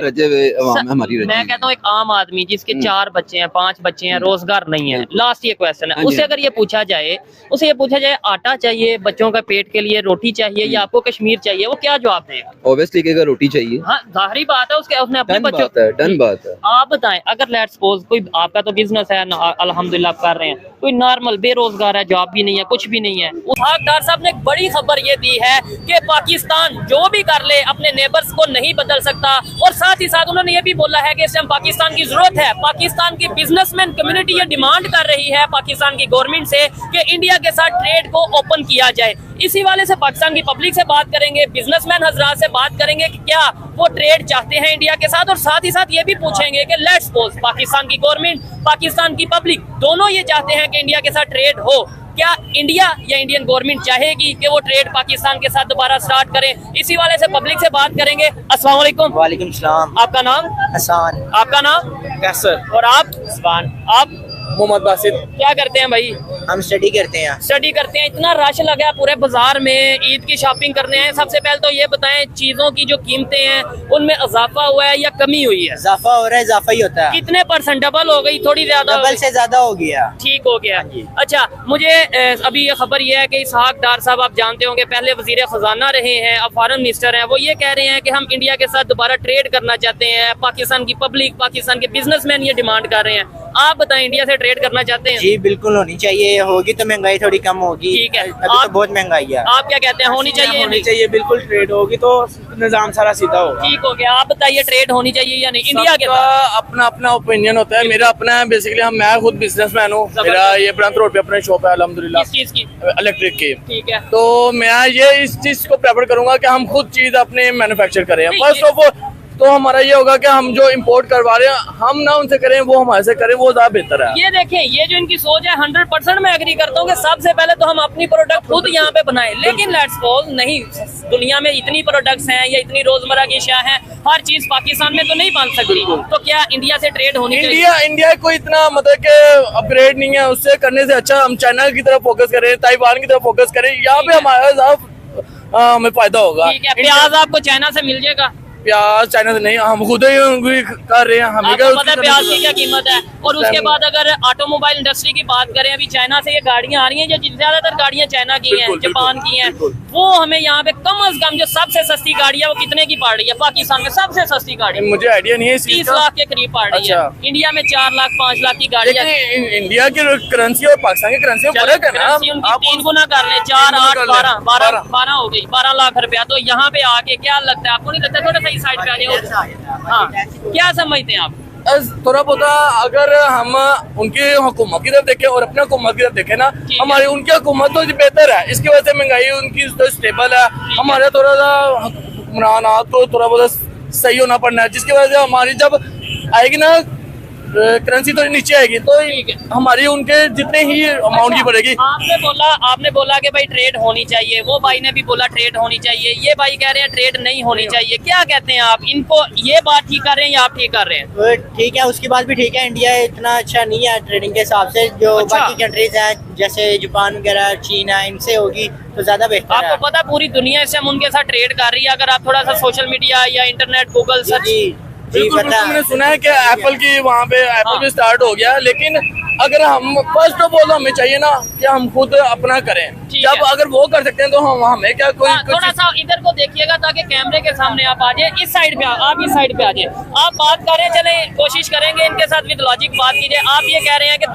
मैं कहता हूँ, एक आम आदमी जिसके 4 बच्चे हैं 5 बच्चे हैं, रोजगार नहीं है, लास्ट ये क्वेश्चन है, उससे अगर ये पूछा जाए, उसे ये पूछा जाए आटा चाहिए बच्चों का पेट के लिए, रोटी चाहिए या आपको कश्मीर चाहिए, वो क्या जवाब देगा? ऑब्वियसली कहेगा रोटी चाहिए। हाँ जाहिर बात है, उसके उसने अपने बच्चों, डन बात है। आप बताएं, अगर लेट्स सपोज कोई, आपका तो बिजनेस है अल्हम्दुलिल्लाह आप कर रहे हैं, कोई नॉर्मल बेरोजगार है, जॉब भी नहीं है, कुछ भी नहीं है, इसहाक डार साहब ने एक बड़ी खबर ये दी है कि पाकिस्तान जो भी कर ले अपने नेबर्स को नहीं बदल सकता, और साथ ही साथ उन्होंने ये भी बोला है कि इस टाइम पाकिस्तान की जरूरत है, पाकिस्तान की बिजनेसमैन कम्युनिटी ये डिमांड कर रही है पाकिस्तान की गवर्नमेंट से कि इंडिया के साथ ट्रेड को ओपन किया जाए। इसी वाले से पाकिस्तान की पब्लिक से बात करेंगे, बिजनेसमैन हजरात से बात करेंगे कि क्या वो ट्रेड चाहते हैं इंडिया के साथ, और साथ ही साथ ये भी पूछेंगे कि लेट्स सपोज पाकिस्तान की गवर्नमेंट, पाकिस्तान की पब्लिक दोनों ये चाहते हैं कि इंडिया के साथ ट्रेड हो, क्या इंडिया या इंडियन गवर्नमेंट चाहेगी कि वो ट्रेड पाकिस्तान के साथ दोबारा स्टार्ट करें? इसी वाले से पब्लिक से बात करेंगे। अस्सलाम वालेकुम। वालेकुम सलाम। आपका नाम? हसन। आपका नाम? कैसर। और आप? उस्मान। आप? मोहम्मद बासित। क्या करते हैं भाई? हम स्टडी करते हैं। स्टडी करते हैं। इतना रश लगा है पूरे बाजार में, ईद की शॉपिंग करने हैं। सबसे पहले तो ये बताएं, चीजों की जो कीमतें हैं उनमें इजाफा हुआ है या कमी हुई है? इजाफा हो रहा है, इजाफा ही होता है। कितने %? डबल हो गई, थोड़ी ज्यादा? डबल से ज्यादा हो गया। ठीक हो गया। अच्छा, मुझे अभी ये खबर ये है कि इसहाक डार साहब आप जानते होंगे पहले वजीर खजाना रहे हैं, अब फॉरेन मिनिस्टर हैं। वो ये कह रहे हैं कि हम इंडिया के साथ दोबारा ट्रेड करना चाहते हैं। पाकिस्तान की पब्लिक, पाकिस्तान के बिजनेसमैन ये डिमांड कर रहे हैं। आप बताएं, इंडिया से ट्रेड करना चाहते हैं? जी बिल्कुल होनी चाहिए, होगी तो महंगाई थोड़ी कम होगी। ठीक है, अभी तो बहुत महंगाई है। आप क्या कहते हैं, होनी चाहिए? होनी चाहिए, बिल्कुल ट्रेड होगी तो निजाम सारा सीधा होगा। ठीक हो गया। आप बताइए, ट्रेड होनी चाहिए या नहीं इंडिया के साथ? अपना अपना ओपिनियन होता है, मेरा अपना है बेसिकली। मैं खुद बिजनेसमैन हूँ, मेरा ये ब्रांच रोड पे अपना शॉप है अल्हम्दुलिल्लाह, किस चीज की? इलेक्ट्रिक की। ठीक है, तो मैं ये इस चीज को प्रेफर करूंगा कि हम खुद चीज अपने मैन्युफैक्चर करें। फर्स्ट ऑफ ऑल तो हमारा ये होगा कि हम जो इंपोर्ट करवा रहे हैं हम ना उनसे करें, वो हमारे से करें, वो ज्यादा बेहतर है। ये देखें, ये जो इनकी सोच है 100% मैं एग्री करता हूँ कि सबसे पहले तो हम अपनी प्रोडक्ट खुद यहाँ पे बनाएं। लेकिन लेट्स सपोज नहीं, दुनिया में इतनी प्रोडक्ट्स हैं या इतनी रोजमर्रा की अशिया हैं, हर चीज पाकिस्तान में तो नहीं बन सकती। तो क्या इंडिया से ट्रेड होनी चाहिए? इंडिया कोई इतना मतलब कि अपग्रेड नहीं है, उससे करने से अच्छा हम चाइना की तरफ फोकस करें, ताइवान की तरफ फोकस करें, यहाँ पे हमारा हमें फायदा होगा। ठीक है, प्याज आपको चाइना से मिल जाएगा? प्याज चाइना से नहीं, हम खुद ही कर रहे हैं। हमें आपको पता है प्याज की क्या कीमत है? और उसके बाद अगर ऑटोमोबाइल इंडस्ट्री की बात करें, अभी चाइना से ये गाड़ियां आ रही हैं, जो ज्यादातर गाड़ियां चाइना की हैं, जापान की हैं, वो हमें यहाँ पे कम से कम जो सबसे सस्ती गाड़ी है वो कितने की पड़ रही है? पाकिस्तान में सबसे सस्ती गाड़ी मुझे आइडिया नहीं है, 30 लाख के करीब पड़ रही है। इंडिया में 4 लाख 5 लाख की गाड़ी है। इंडिया की करेंसी और पाकिस्तान की करेंसी में फर्क है ना। आप 3 गुना कर ले, 4 8 12 हो गई, 12 लाख रुपया। तो यहाँ पे आके क्या लगता है आपको? नहीं लगता थोड़ा सही साइड पे आ जाए? हाँ, क्या समझते हैं आप? थोड़ा बहुत अगर हम उनकी हुकूमत की तरफ देखें और अपने हुकूमत की तरफ देखें ना, हमारी उनकी हुकूमत तो बेहतर है, इसकी वजह से महंगाई उनकी तो स्टेबल है। हमारे थोड़ा सा हुक्मरान तो थोड़ा बहुत सही होना पड़ना है, जिसकी वजह से हमारी जब आएगी ना करेंसी तो नीचे आएगी, तो हमारी उनके जितने ही अमाउंट की पड़ेगी। आपने बोला कि भाई ट्रेड होनी चाहिए, वो भाई ने भी बोला ट्रेड होनी चाहिए, ये भाई कह रहे हैं ट्रेड नहीं होनी चाहिए। क्या कहते हैं आप? इनको ये बात ठीक कर रहे हैं या आप ठीक कर रहे हैं? ठीक है, उसकी बात भी ठीक है। इंडिया इतना अच्छा नहीं है ट्रेडिंग के हिसाब से, जो बाकी कंट्रीज हैं जैसे जापान वगैरह, चीन है, इनसे होगी तो ज्यादा बेहतर है। आपको पता पूरी दुनिया से हम उनके साथ ट्रेड कर रही है। अगर आप थोड़ा सा सोशल मीडिया या इंटरनेट गूगल सर्च, मैंने सुना है कि एप्पल की वहाँ पे एप्पल भी स्टार्ट हो गया, लेकिन अगर हम फर्स्ट ऑफ ऑल हमें चाहिए ना कि हम खुद अपना करें। जब अगर वो कर सकते हैं तो हम हमें क्या कोई थोड़ा सा इधर को देखिएगा ताकि कैमरे के सामने आप आ जाए। इस साइड पे आप इस साइड पे आ जाए। आप बात करें, चले कोशिश करेंगे इनके साथ विद लॉजिक बात कीजिए। आप ये कह रहे हैं कि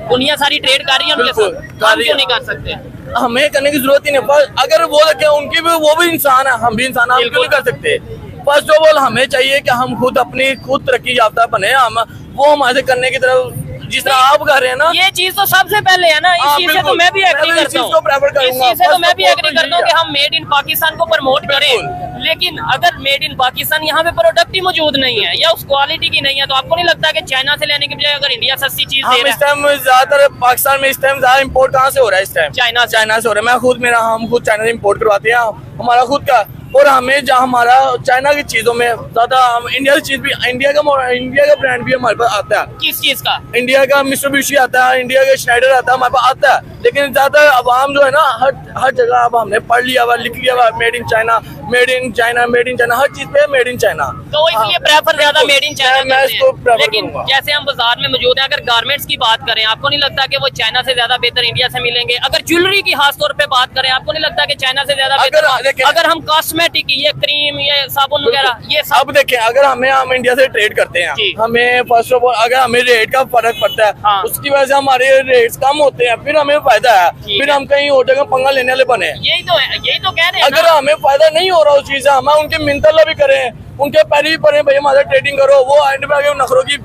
दुनिया सारी ट्रेड कर रही है उनके साथ, हम क्यों नहीं कर सकते? हमें करने की जरूरत ही नहीं। अगर वो रखे उनकी भी, वो भी इंसान है, हम भी इंसान, हम क्यों नहीं कर सकते? फर्स्ट ऑफ ऑल हमें चाहिए कि हम खुद अपनी तरक्की याफ्ता बने, हम वो हमारे करने की तरफ जिस तरह आप कर रहे हैं ना, ये चीज तो सबसे पहले है ना, इस चीज से तो मैं भी एग्री करता हूँ, इस चीज से तो मैं भी एग्री करता हूँ कि हम मेड इन पाकिस्तान को प्रमोट करें, लेकिन अगर मेड इन पाकिस्तान यहाँ पे प्रोडक्ट ही मौजूद नहीं है या उस क्वालिटी की नहीं है, तो आपको नहीं लगता कि चाइना से लेने के बजाय अगर इंडिया सस्ती चीज दे रहा है? इस टाइम ज्यादातर पाकिस्तान में इस टाइम ज्यादा इम्पोर्ट कहाँ से हो रहा है? इस टाइम चाइना से हो रहा है। हम खुद चाइना से इम्पोर्ट करवाते हैं, हमारा खुद का, और हमें जहाँ हमारा चाइना की चीजों में ज्यादा, इंडिया की चीज भी, इंडिया का ब्रांड भी हमारे पास आता है। किस चीज का? इंडिया का मित्सुबिशी आता है, इंडिया का स्नाइडर आता है, हमारे पास आता है, लेकिन ज्यादा अवाम जो है ना, हर जगह अब हमने पढ़ लिया हुआ, लिख लिया हुआ, made in China, made in China, made in China, हर चीज पे मेड इन चाइना, तो इसलिए प्रेफर ज्यादा मेड इन चाइना करते हैं। लेकिन करूंगा। जैसे हम बाजार में मौजूद हैं, अगर गारमेंट्स की बात करें, आपको नहीं लगता कि वो चाइना से ज्यादा बेहतर इंडिया से मिलेंगे? अगर ज्वेलरी की खास तौर पे बात करें, आपको नहीं लगता कि चाइना से ज्यादा बेहतर? अगर हम कॉस्मेटिक, ये क्रीम, ये साबुन वगैरह, ये सब, अब देखें, अगर हम इंडिया से ट्रेड करते हैं, हमें फर्स्ट ऑफ ऑल अगर हमें रेट का फर्क पड़ता है, उसकी वजह से हमारे रेट्स कम होते हैं, फिर हमें फायदा है, फिर हम कहीं और जगह पंगा लेने वाले बने। यही तो कह रहे हैं। अगर हमें फायदा नहीं हो रहा उस चीज से, हम उनके मिन्नत भी करें, उनके पैर भी पड़े, भाई हमारा ट्रेडिंग करो, वो एंड में आगे नखरों की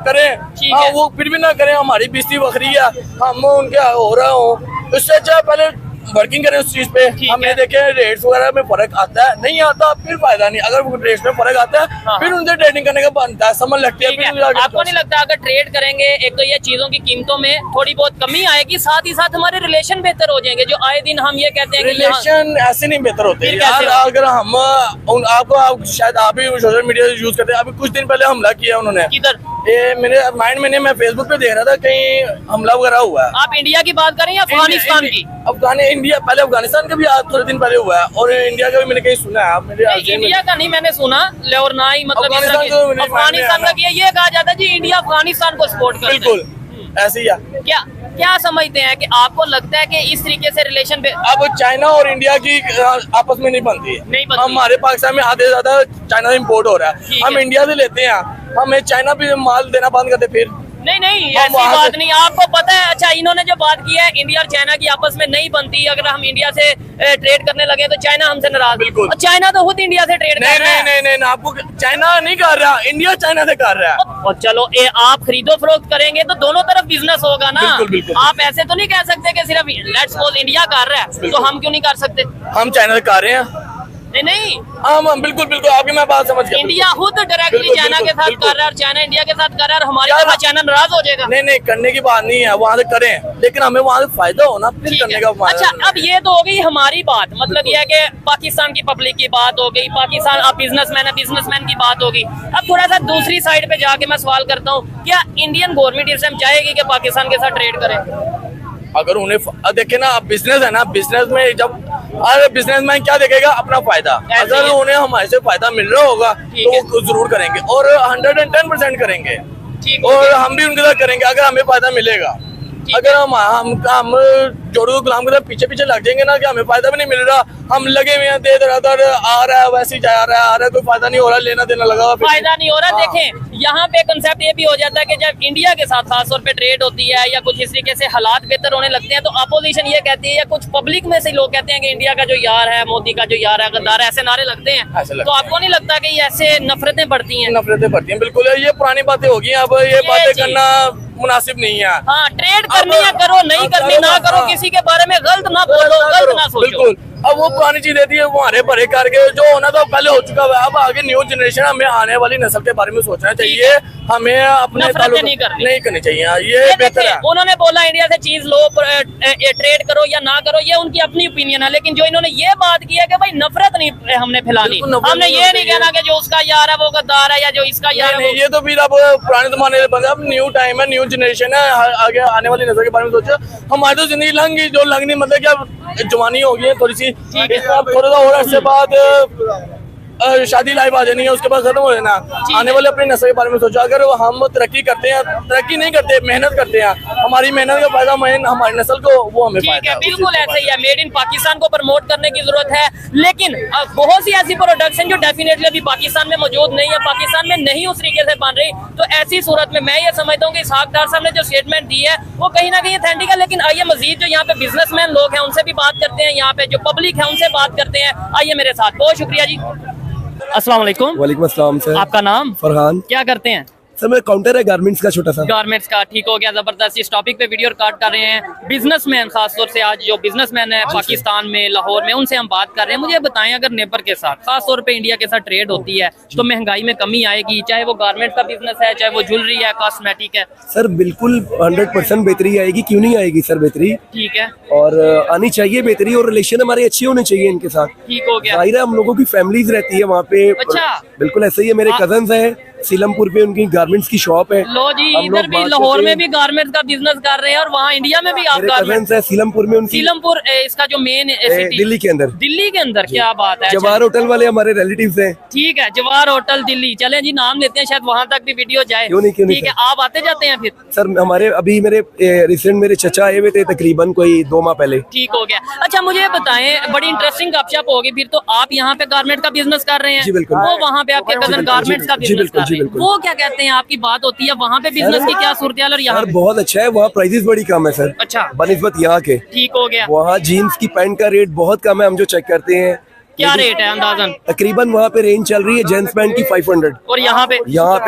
करें, हाँ, वो फिर भी ना करें, हमारी बेइज्जती बखरी है, हम उनके हो रहा हो, उससे अच्छा पहले वर्किंग करें उस चीज पे। हमें देखे रेट्स वगैरह में फर्क आता है, नहीं आता फिर फायदा नहीं, अगर रेट्स में फर्क आता है फिर उनसे ट्रेडिंग करने का बनता है, समझ लगती है। आपको नहीं लगता अगर ट्रेड करेंगे, एक तो ये चीजों की कीमतों में थोड़ी बहुत कमी आएगी, साथ ही साथ हमारे रिलेशन बेहतर हो जाएंगे? जो आए दिन हम ये कहते हैं रिलेशन ऐसे नहीं बेहतर होते यार। अगर हम आपको शायद आप भी सोशल मीडिया यूज करते हैं, अभी कुछ दिन पहले हमला किया उन्होंने, किधर? ये मेरे माइंड में नहीं, मैं फेसबुक पे देख रहा था, कहीं हमला वगैरह हुआ है। आप इंडिया की बात करें या अफगानिस्तान की? इंडिया, पहले अफगानिस्तान का भी आज थोड़े दिन पहले हुआ है, और इंडिया का भी मैंने कहीं सुना है। इंडिया का नहीं मैंने सुना, और ना ही मतलब अफगानिस्तान का किया। ये कहा जाता है जी इंडिया अफगानिस्तान को सपोर्ट करता है। बिल्कुल ऐसे ही है। क्या समझते हैं कि आपको लगता है कि इस तरीके से रिलेशन अब चाइना और इंडिया की आपस में नहीं बनती है? हमारे पाकिस्तान में आधे ज्यादा चाइना से इम्पोर्ट हो रहा है, हम इंडिया से लेते हैं, हमें चाइना भी माल देना बंद करते फिर? नहीं ऐसी बात नहीं। आपको पता है, अच्छा इन्होंने जो बात की है इंडिया और चाइना की आपस में नहीं बनती, अगर हम इंडिया से ट्रेड करने लगे तो चाइना हमसे नाराज। बिल्कुल। और चाइना तो खुद इंडिया से ट्रेड कर रहा है। नहीं, आपको चाइना नहीं कर रहा, इंडिया चाइना से कर रहा है। और चलो आप खरीदो फरोख्त करेंगे तो दोनों तरफ बिजनेस होगा ना। बिल्कुल। आप ऐसे तो नहीं कह सकते कि सिर्फ लेट्स सपोज इंडिया कर रहा है तो हम क्यों नहीं कर सकते? हम चाइना से कर रहे हैं। नहीं हम बिल्कुल आपकी मैं बात समझ गया। इंडिया खुद डायरेक्टली चाइना के साथ कर रहा है और चाइना इंडिया के साथ कर रहा है, और हमारे तरफ चाइना नाराज हो जाएगा। नहीं करने की बात नहीं है, वहाँ से करें, लेकिन हमें वहाँ से फायदा होना फिर करने का। अच्छा अब ये तो हो गई हमारी बात, मतलब ये है कि पाकिस्तान की पब्लिक की बात हो गई, पाकिस्तान अब बिजनेसमैन है, बिजनेसमैन की बात होगी। अब थोड़ा सा दूसरी साइड पे जाके मैं सवाल करता हूँ, क्या इंडियन गवर्नमेंट इस टाइम चाहेगी कि पाकिस्तान के साथ ट्रेड करे? अगर उन्हें देखे ना, बिजनेस है ना, बिजनेस में जब बिजनेसमैन क्या देखेगा? अपना फायदा। अगर उन्हें हमारे से फायदा मिल रहा होगा तो वो जरूर करेंगे, और 110% करेंगे, और हम भी उनके साथ करेंगे अगर हमें फायदा मिलेगा। अगर हम जोड़ो गुलाम के साथ पीछे लग जाएंगे ना कि हमें फायदा भी नहीं मिल रहा, हम लगे हुए हैं, दे दर आ रहा है, वैसे ही जा रहा है, कोई फायदा नहीं हो रहा, लेना देना लगा हुआ, फायदा नहीं हो रहा। देखें यहाँ पे कंसेप्ट ये भी हो जाता है कि जब इंडिया के साथ खासतौर पे ट्रेड होती है या कुछ इस तरीके से हालात बेहतर होने लगते हैं, तो अपोजिशन ये कहती है या कुछ पब्लिक में से लोग कहते हैं कि इंडिया का जो यार है, मोदी का जो यार है, गद्दार है, ऐसे नारे लगते हैं। तो आपको नहीं लगता कि ऐसे नफरतें बढ़ती हैं? नफरतें बढ़ती हैं, बिल्कुल। ये पुरानी बातें होगी, अब ये बातें करना मुनासिब नहीं है। हाँ, ट्रेड करनी है करो, नहीं करनी ना करो, किसी के बारे में गलत ना बोलो, गलत ना सोचो। बिल्कुल। अब वो पुरानी चीज रहती है, वो हरे भरे करके जो होना था पहले हो चुका है। अब आगे न्यू जनरेशन, हमें आने वाली नस्ल के बारे में सोचना चाहिए, हमें अपने नहीं करनी चाहिए, ये बेहतर है। उन्होंने बोला इंडिया से चीज लो, ट्रेड करो या ना करो, ये उनकी अपनी ओपिनियन है, लेकिन जो इन्होंने ये बात की है कि भाई नफरत नहीं हमने फैलानी, हमने ये नहीं कहना कि जो उसका यार है वो गद्दार है या जो इसका यार है। ये तो फिर अब पुराने जमाने से बंद है, अब न्यू टाइम है, न्यू जनरेशन है, आगे आने वाली नस्ल के बारे में सोचो। हमारी तो जिंदगी लंघ गई, जो लंघनी मतलब क्या जवानी हो गई है थोड़ी सी, थोड़ा सा और इसके बाद शादी लाइफ आ जानी है, उसके बाद खत्म हो जाना। आने वाले अपने नस्ल के बारे में सोचो। अगर हम तरक्की करते हैं, तरक्की नहीं करते, मेहनत करते हैं, हमारी मेहनत का फायदा हमारी नस्ल को, वो हमें फायदा है। बिल्कुल ऐसा ही है, मेड इन पाकिस्तान को प्रमोट करने की जरूरत है, लेकिन बहुत सी ऐसी प्रोडक्ट्स हैं जो डेफिनेटली अभी पाकिस्तान में मौजूद नहीं है, पाकिस्तान में नहीं उस तरीके से बन रही। तो ऐसी सूरत में मैं ये समझता हूँ कि इसहाक डार साहब ने जो स्टेटमेंट दी है वो कहीं ना कहीं ऑथेंटिक है। लेकिन आइए मजीद जो यहाँ पे बिजनेसमैन लोग हैं उनसे भी बात करते हैं, यहाँ पे जो पब्लिक है उनसे बात करते हैं। आइए मेरे साथ। बहुत शुक्रिया जी। अस्सलाम वालेकुम। वालेकुम अस्सलाम सर। आपका नाम? फरहान। क्या करते हैं? सर मेरा काउंटर है गारमेंट्स का छोटा सा। गारमेंट्स का, ठीक हो गया, जबरदस्त। इस टॉपिक पे वीडियो रिकॉर्ड कर रहे हैं बिजनेसमैन, खासतौर से आज जो बिजनेसमैन है पाकिस्तान में, लाहौर में, उनसे हम बात कर रहे हैं। मुझे बताएं, अगर नेबर के साथ, खासतौर पे इंडिया के साथ ट्रेड होती है तो महंगाई में कमी आएगी, चाहे वो गारमेंट्स का बिजनेस है, चाहे वो ज्वेलरी है, कॉस्मेटिक है? सर बिल्कुल 100% बेहतरी आएगी, क्यों नहीं आएगी सर बेहतरी, ठीक है, और आनी चाहिए बेहतरी, और रिलेशन हमारे अच्छे होने चाहिए इनके साथ। ठीक हो गया। जाहिर है हम लोगों की फैमिलीज रहती है वहाँ पे। अच्छा, बिल्कुल ऐसे ही है। मेरे कजन्स हैं सीलमपुर पे, उनकी गारमेंट्स की शॉप है। लो जी, इधर भी लाहौर में भी गारमेंट्स का बिजनेस कर रहे हैं और वहाँ इंडिया में भी आप गारमेंट्स है सीलमपुर में उनकी। सीलमपुर इसका जो मेन सिटी दिल्ली के अंदर। दिल्ली के अंदर, क्या बात है। जवाहर होटल वाले हमारे रिलेटिव्स हैं। ठीक है, जवाहर होटल दिल्ली। चलें जी, नाम लेते हैं, शायद वहाँ तक भी वीडियो जाए। क्यों नहीं, ठीक है, आप आते जाते हैं फिर? सर हमारे अभी मेरे रिसेंट मेरे चचा आए हुए थे तकरीबन कोई 2 माह पहले। ठीक हो गया। अच्छा मुझे बताएं, बड़ी इंटरेस्टिंग गपशप होगी फिर तो। आप यहाँ पे गारमेंट का बिजनेस कर रहे हैं, जी बिल्कुल। वो वहाँ पे आपके कजन गारमेंट्स का बिजनेस कर रहे हैं, वो क्या कहते हैं, आपकी बात होती है वहाँ पे बिजनेस की क्या सूरत हाल? और यहाँ बहुत अच्छा है, वहाँ प्राइसेस बड़ी कम है सर। अच्छा, बनिस्बत यहाँ के। ठीक हो गया। वहाँ जीन्स की पैंट का रेट बहुत कम है, हम जो चेक करते हैं। क्या रेट है अंदाजन? तकरीबन वहाँ पे रेंज चल रही है जेंट्स पैंट की 500, और यहाँ पे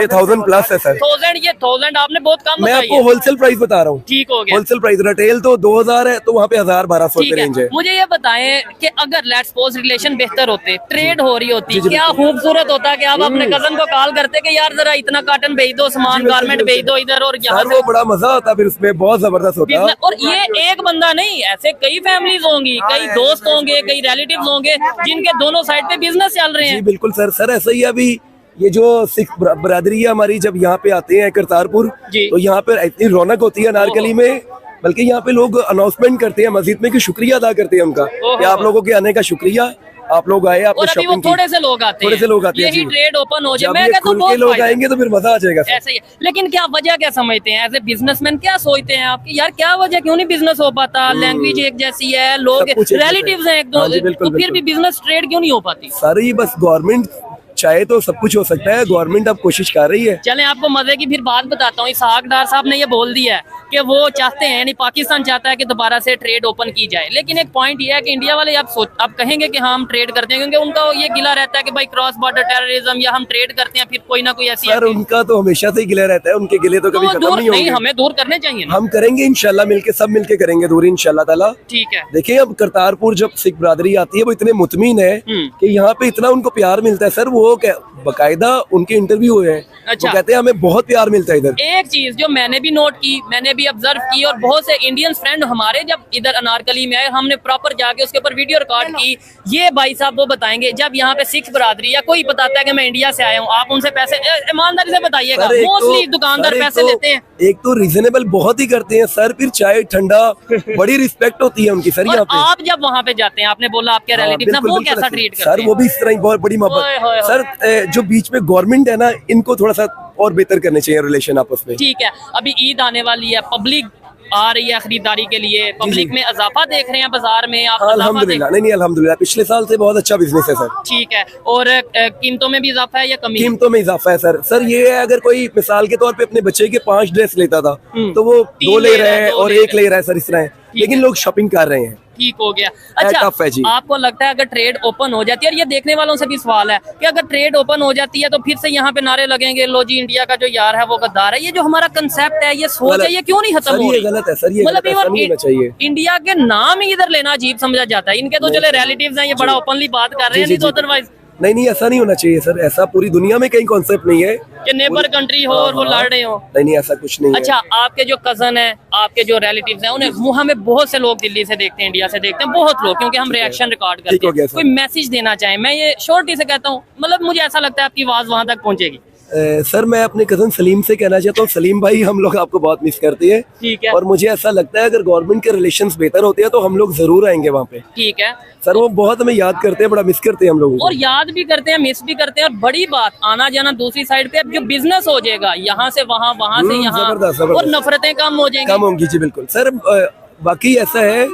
1000 प्लस है सर। 1000? ये 1000 आपने बहुत कम मैं बताई आपको है। होलसेल प्राइस बता रहा हूँ। ठीक हो गया। होलसेल प्राइस रिटेल तो 2000 है, तो वहाँ पे 1000-1200 ठीक रेंज है। मुझे ये बताएं कि अगर लेट्स सपोज रिलेशन बेहतर होते, ट्रेड हो रही होती, क्या खूबसूरत होता कि आप अपने कजन को कॉल करते कि यार जरा इतना कॉटन भेज दो, सामान गारमेंट भेज दो इधर, और यहाँ वो बड़ा मजा आता फिर उसमें, बहुत जबरदस्त होता है। और ये एक बंदा नहीं, ऐसे कई फैमिलीज होंगी, कई दोस्त होंगे, कई रिलेटिव्स होंगे जिनके दोनों साइड पे बिजनेस चल रहे हैं। जी बिल्कुल सर। सर ऐसा ही है, अभी ये जो सिख बरादरी है हमारी, जब यहाँ पे आते हैं करतारपुर, तो यहाँ पे इतनी रौनक होती है अनारकली में, बल्कि यहाँ पे लोग अनाउंसमेंट करते हैं मस्जिद में कि शुक्रिया अदा करते हैं उनका कि आप लोगों के आने का शुक्रिया, आप लोग आए, आपने शॉपिंग की। थोड़े से लोग आते हैं, थोड़े से लोग आते हैं। यही ट्रेड ओपन हो जाए, जब मैं ये कहता हूं खुल के लोग आएंगे तो फिर मजा आ जाएगा। ऐसे ही। लेकिन क्या वजह क्या समझते हैं एज ए बिजनेसमैन, क्या सोचते हैं आपकी, यार क्या वजह, क्यों नहीं बिजनेस हो पाता? लैंग्वेज एक जैसी है, लोग रिलेटिव्स हैं एक दो, तो फिर भी बिजनेस ट्रेड क्यों नहीं हो पाती? सारी बस गवर्नमेंट चाहे तो सब कुछ हो सकता है, गवर्नमेंट अब कोशिश कर रही है। चलें आपको मजे की फिर बात बताता हूँ। इसहाक डार साहब ने ये बोल दिया है कि वो चाहते हैं, यानी पाकिस्तान चाहता है कि दोबारा से ट्रेड ओपन की जाए, लेकिन एक पॉइंट ये है कि इंडिया वाले आप कहेंगे कि हाँ हम ट्रेड करते हैं, क्योंकि उनका ये गिला रहता है कि भाई क्रॉस बॉर्डर टेररिज्म, या हम ट्रेड करते हैं फिर कोई ना कोई ऐसी। सर उनका तो हमेशा से ही गिला रहता है, उनके गिले तो कभी खत्म नहीं होंगे। हमें दूर करने चाहिए। हम करेंगे इंशाल्लाह, मिलके सब मिलके करेंगे दूर इंशाल्लाह ताला। ठीक है। देखिए अब करतारपुर जब सिख बरादरी आती है, वो इतने मुतमीन है कि यहाँ पे इतना उनको प्यार मिलता है सर। वो बाकायदा उनके इंटरव्यू हुए हैं, अच्छा, वो कहते हैं हमें बहुत प्यार मिलता है इधर। एक चीज जो मैंने भी नोट की, मैंने भी ऑब्जर्व की, और बहुत से इंडियन फ्रेंड हमारे जब इधर अनारकली में आए, हमने प्रॉपर जाके उसके ऊपर वीडियो रिकॉर्ड की। ये भाई साहब वो बताएंगे, जब यहाँ पे सिख बरादरी या कोई बताता है कि मैं इंडिया से आया हूँ, आप उनसे पैसे ईमानदारी से बताइएगा, मोस्टली दुकानदार पैसे लेते हैं। एक तो रीजनेबल बहुत ही करते हैं सर, फिर चाय ठंडा, बड़ी रिस्पेक्ट होती है उनकी सर यहाँ पे। आप जब वहाँ पे जाते हैं, आपने बोला आपके रिलेटिव ना, वो कैसा ट्रीट करते हैं? सर वो भी इस तरह ही बहुत बड़ी मोहब्बत। सर जो बीच में गवर्नमेंट है ना, इनको थोड़ा सा और बेहतर करने चाहिए रिलेशन आपस में। ठीक है, अभी ईद आने वाली है, पब्लिक आ रही है खरीदारी के लिए, पब्लिक में इजाफा देख रहे हैं बाजार में आप? अल्हम्दुलिल्लाह, नहीं अल्हम्दुलिल्लाह, पिछले साल से बहुत अच्छा बिजनेस है सर। ठीक है, और कीमतों में भी इजाफा है या कमी? कीमतों में इजाफा है सर। सर ये है, अगर कोई मिसाल के तौर पे अपने बच्चे के 5 ड्रेस लेता था तो वो 2 ले रहा है और 1 ले रहा है सर, इस तरह है, लेकिन लोग शॉपिंग कर रहे हैं। ठीक हो गया। अच्छा, आपको लगता है अगर ट्रेड ओपन हो जाती है, और ये देखने वालों से भी सवाल है कि अगर ट्रेड ओपन हो जाती है तो फिर से यहाँ पे नारे लगेंगे, लो जी इंडिया का जो यार है वो गद्दार है। ये जो हमारा कंसेप्ट है, ये सोच है, ये क्यों नहीं खत्म हो रही? गलत है सर, ये मतलब होना चाहिए। इंडिया के नाम ही इधर लेना अजीब समझा जाता है। इनके तो चले रिलेटिव्स हैं, ये बड़ा ओपनली बात कर रहे हैं, नहीं तो अदरवाइज नहीं, ऐसा नहीं होना चाहिए सर। ऐसा पूरी दुनिया में कहीं कॉन्सेप्ट नहीं है कि नेबर कंट्री हो और वो लड़ रहे हो। नहीं, ऐसा कुछ नहीं है। अच्छा, आपके जो कजन है, आपके जो रिलेटिव्स हैं, उन्हें वो हमें बहुत से लोग दिल्ली से देखते हैं, इंडिया से देखते हैं, बहुत लोग, क्योंकि हम रिएक्शन रिकॉर्ड करते हैं। कोई मैसेज देना चाहें? मैं ये शॉर्टली से कहता हूँ, मतलब मुझे ऐसा लगता है आपकी आवाज वहां तक पहुंचेगी। सर मैं अपने कजन सलीम से कहना चाहता हूँ, सलीम भाई हम लोग आपको बहुत मिस करते हैं। ठीक है। और मुझे ऐसा लगता है अगर गवर्नमेंट के रिलेशंस बेहतर होते हैं तो हम लोग जरूर आएंगे वहाँ पे। ठीक है सर, वो बहुत हमें याद करते हैं, बड़ा मिस करते हैं हम लोग। और याद भी करते हैं, मिस भी करते हैं, और बड़ी बात आना जाना दूसरी साइड पे, अब जो बिजनेस हो जाएगा यहाँ से वहाँ, वहाँ से यहाँ, और नफरतें कम हो जाएंगी। कम होंगी जी बिल्कुल सर। बाकी ऐसा है,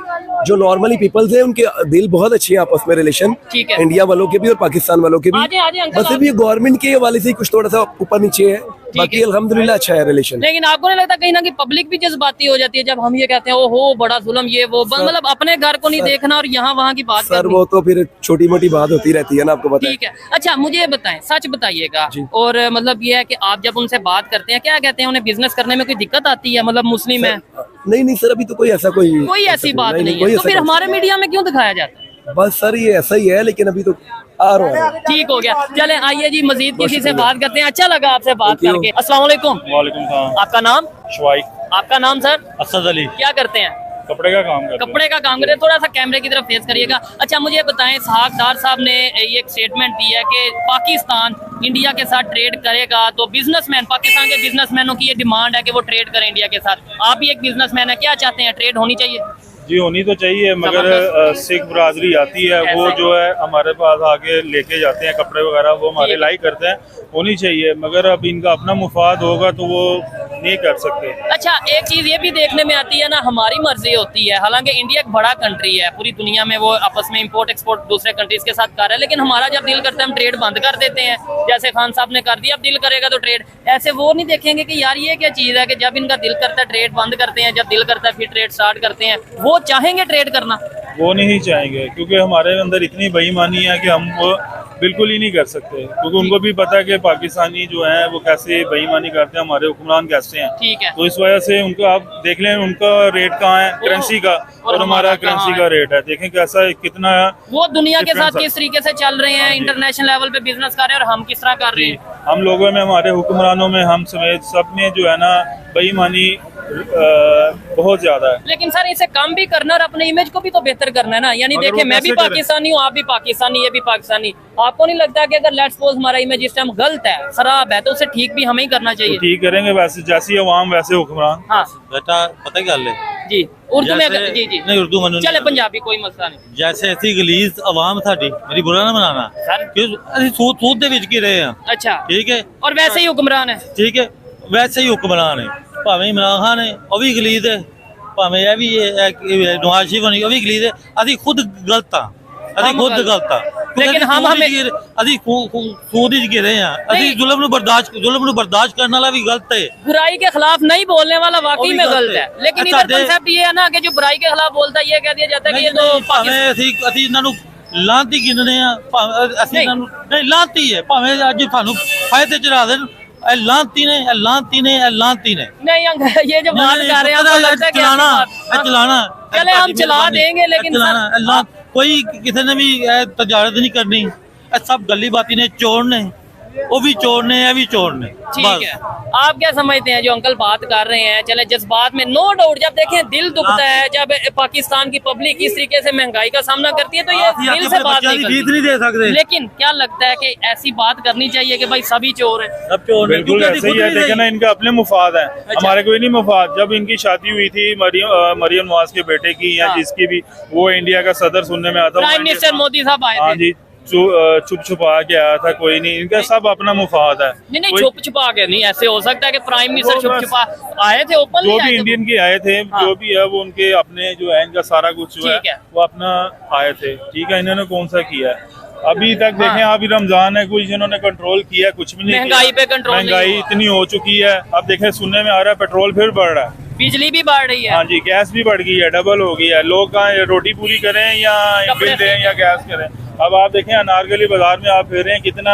जो नॉर्मली पीपल्स हैं उनके दिल बहुत अच्छे हैं आपस में, रिलेशन ठीक है, इंडिया वालों के भी और पाकिस्तान वालों के भी। आजे, बस ये गवर्नमेंट के हवाले से कुछ थोड़ा सा ऊपर नीचे है, बाकी अल्हम्दुलिल्लाह अच्छा है रिलेशन। लेकिन आपको नहीं लगता कहीं ना कहीं पब्लिक भी जज्बाती हो जाती है जब हम ये कहते हैं ओहो बड़ा जुल्म ये वो, मतलब अपने घर को नहीं देखना और यहाँ वहाँ की बात सर वो तो फिर छोटी मोटी बात होती रहती है ना, आपको पता है। ठीक है, अच्छा मुझे ये बताएं, सच बताइएगा, और मतलब ये है कि आप जब उनसे बात करते हैं क्या कहते हैं, उन्हें बिजनेस करने में कोई दिक्कत आती है, मतलब मुस्लिम है? नहीं सर अभी तो कोई ऐसी बात नहीं है, तो फिर हमारे मीडिया में क्यों दिखाया जाता है? बस सर ये ऐसा ही है, लेकिन अभी तो आ रहा है। ठीक हो गया, चले आइए जी मजीद किसी से बात करते हैं। अच्छा लगा आपसे बात करके। अस्सलाम वालेकुम। वालेकुम सलाम। आपका नाम? शवाइक। आपका नाम सर? असद अली। क्या करते हैं? कपड़े का काम करते हैं। कपड़े का काम करते हैं। थोड़ा सा कैमरे की तरफ फेस करिएगा। अच्छा मुझे बताएं, इसहाक डार साहब ने ये एक स्टेटमेंट दी है कि पाकिस्तान इंडिया के साथ ट्रेड करेगा, तो बिजनेसमैन, पाकिस्तान के बिजनेसमैनों की ये डिमांड है कि वो ट्रेड करें इंडिया के साथ। आप भी एक बिजनेसमैन है, क्या चाहते हैं, ट्रेड होनी चाहिए? जी होनी तो चाहिए, मगर सिख बरादरी आती है वो जो है हमारे पास आके लेके जाते हैं कपड़े वगैरह, वो हमारे लाइक करते हैं, होनी चाहिए, मगर अब इनका अपना मुफाद होगा तो वो नहीं कर सकते। अच्छा एक चीज ये भी देखने में आती है ना, हमारी मर्जी होती है, हालांकि इंडिया एक बड़ा कंट्री है, पूरी दुनिया में वो आपस में इंपोर्ट एक्सपोर्ट दूसरे कंट्रीज के साथ कर रहा है, लेकिन हमारा जब दिल करता है हम ट्रेड बंद कर देते हैं, जैसे खान साहब ने कर दिया, अब दिल करेगा तो ट्रेड। ऐसे वो नहीं देखेंगे कि यार ये क्या चीज है कि जब इनका दिल करता है ट्रेड बंद करते हैं, जब दिल करता है फिर ट्रेड स्टार्ट करते हैं। वो चाहेंगे ट्रेड करना? वो नहीं चाहेंगे, क्योंकि हमारे अंदर इतनी बेईमानी है कि हम वो बिल्कुल ही नहीं कर सकते, क्योंकि उनको भी पता है कि पाकिस्तानी जो है वो कैसे बेईमानी करते हैं, हमारे हुक्मरान कैसे हैं। ठीक है, तो इस वजह से उनका आप देख लें, उनका रेट कहाँ है करेंसी का और हमारा करेंसी का रेट है, देखें कैसा कितना वो दुनिया के साथ किस तरीके से चल रहे हैं, इंटरनेशनल लेवल पे बिजनेस कर रहे हैं, और हम किस तरह कर रहे हैं। हम लोगों में, हमारे हुक्मरानों में, हम समेत सब में जो है ना बेईमानी बहुत ज्यादा है। लेकिन सर इसे कम भी करना और अपने इमेज को भी तो बेहतर करना है ना, यानी देखिए मैं भी पाकिस्तानी हूँ, आप भी पाकिस्तानी, ये भी पाकिस्तानी, आपको नहीं लगता कि अगर लेट्स सपोज हमारा इमेज इस टाइम गलत है, खराब है, तो उसे ठीक भी हमें ही करना चाहिए? ठीक करेंगे, वैसे जैसी अवाम वैसे हुक्मरान। हाँ बेटा पता क्या है जी, उर्दू में जी जी नहीं, उर्दू में चले, पंजाबी कोई मसला नहीं। जैसे ऐसी गलीज अवाम साडी, मेरी बुरा ना बनाना सर, सूद दे विच की रहे हैं। अच्छा ठीक है, और वैसे ही हुक्मरान है। ठीक है, वैसे ही हुक्मरान है, भावें इमरान खान है वो भी गलीज है, भावें यह भी नवाज शरीफ होनी वो भी गलीज है। अभी खुद गलत हाँ, अभी खुद गलत हाँ, लेकिन हम हमें अभी सूद ही गिरे हैं, अभी जुल्म बर्दाश्त करने वाला भी गलत है, बुराई के खिलाफ नहीं बोलने वाला वाकई में गलत है। लेकिन इधर कांसेप्ट ये है ना कि जो बुराई के खिलाफ बोलता है ये कह दिया जाता है कि ये तो ਅਸੀਂ ਇਹਨਾਂ ਨੂੰ ਲਾਂਤੀ ਗਿਣਨੇ ਆ, ਅਸੀਂ ਇਹਨਾਂ ਨੂੰ ਨਹੀਂ ਲਾਂਤੀ ਹੈ, ਭਾਵੇਂ ਅੱਜ ਤੁਹਾਨੂੰ ਫਾਇਦੇ ਚੜਾ ਦੇਣ, लांती ने नहीं अंकल, ये जो बात कर रहे हैं आपको लगता है कि चलाना चले हम चला देंगे, लेकिन कोई किसी ने भी तजारत नहीं करनी, सब गली बाती ने चोर ने, वो भी चोर ने, ये भी चोर ने। ठीक है, आप क्या समझते हैं जो अंकल बात कर रहे हैं? चले जज्बात में नो डाउट, जब देखें दिल दुखता है, जब पाकिस्तान की पब्लिक इस तरीके से महंगाई का सामना करती है तो ये दिल से बात नहीं दे सकते। लेकिन क्या लगता है कि ऐसी बात करनी चाहिए कि भाई सभी चोर हैं? सब चोर हैं, बिल्कुल ऐसे ही है। देखे ना, इनका अपने मुफाद है, हमारे कोई नहीं मुफाद। जब इनकी शादी हुई थी मरियम नवाज के बेटे की या जिसकी भी, वो इंडिया का सदर सुनने में आता, प्राइम मिनिस्टर मोदी साहब आए थे। जी, छुप छुपा के आया था, कोई नहीं, इनका सब अपना मुफाद है। नहीं छुप छुपा के नहीं, ऐसे हो सकता है कि प्राइम मिनिस्टर छुप छुपा आए थे, ओपन जो भी इंडियन के आए थे, जो भी है वो उनके अपने जो है, इनका सारा कुछ जो है वो अपना आए थे। ठीक है, इन्होंने कौन सा किया है अभी तक? देखें अभी रमजान है, कुछ इन्होंने कंट्रोल किया, कुछ भी नहीं, महंगाई पे कंट्रोल, महंगाई इतनी हो चुकी है। अब देखें सुनने में आ रहा है पेट्रोल फिर बढ़ रहा है, बिजली भी बढ़ रही है। हाँ जी, गैस भी बढ़ गई है, डबल हो गई है। लोग कहाँ रोटी पूरी करें या बिल दें या गैस करें? अब आप देखें अनारकली बाजार में आप फिर रहे हैं, कितना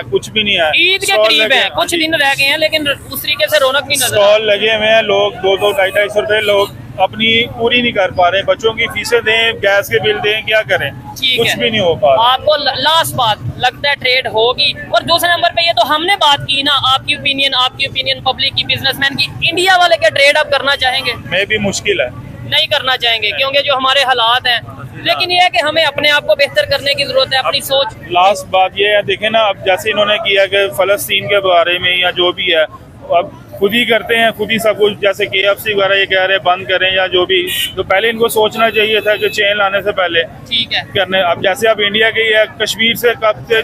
कुछ भी नहीं है। ईद के करीब है, कुछ दिन रह गए हैं, लेकिन उस तरीके से रौनक नहीं नजर। स्टॉल लगे हुए हैं, लोग 200, 250 रुपए लोग अपनी पूरी नहीं कर पा रहे, बच्चों की फीसें दें, गैस के बिल दें, क्या करें, कुछ भी नहीं हो पा रहा। आपको लास्ट बात लगता है ट्रेड होगी? और दूसरे नंबर पे ये तो हमने बात की ना, आपकी ओपिनियन पब्लिक की, बिजनेसमैन की, इंडिया वाले क्या ट्रेड अब करना चाहेंगे? मैं भी मुश्किल है, नहीं करना चाहेंगे, क्योंकि जो हमारे हालात हैं। लेकिन ये है कि हमें अपने आप को बेहतर करने की जरूरत है, अपनी सोच। लास्ट बात ये है, देखें ना, अब जैसे इन्होंने किया कि फलस्तीन के बारे में या जो भी है, अब खुद ही करते हैं, खुद ही सब कुछ, जैसे KFC वगैरह ये कह रहे हैं बंद करें या जो भी, तो पहले इनको सोचना चाहिए था कि चेन लाने से पहले ठीक है करने। अब जैसे अब इंडिया के है, कश्मीर से कब से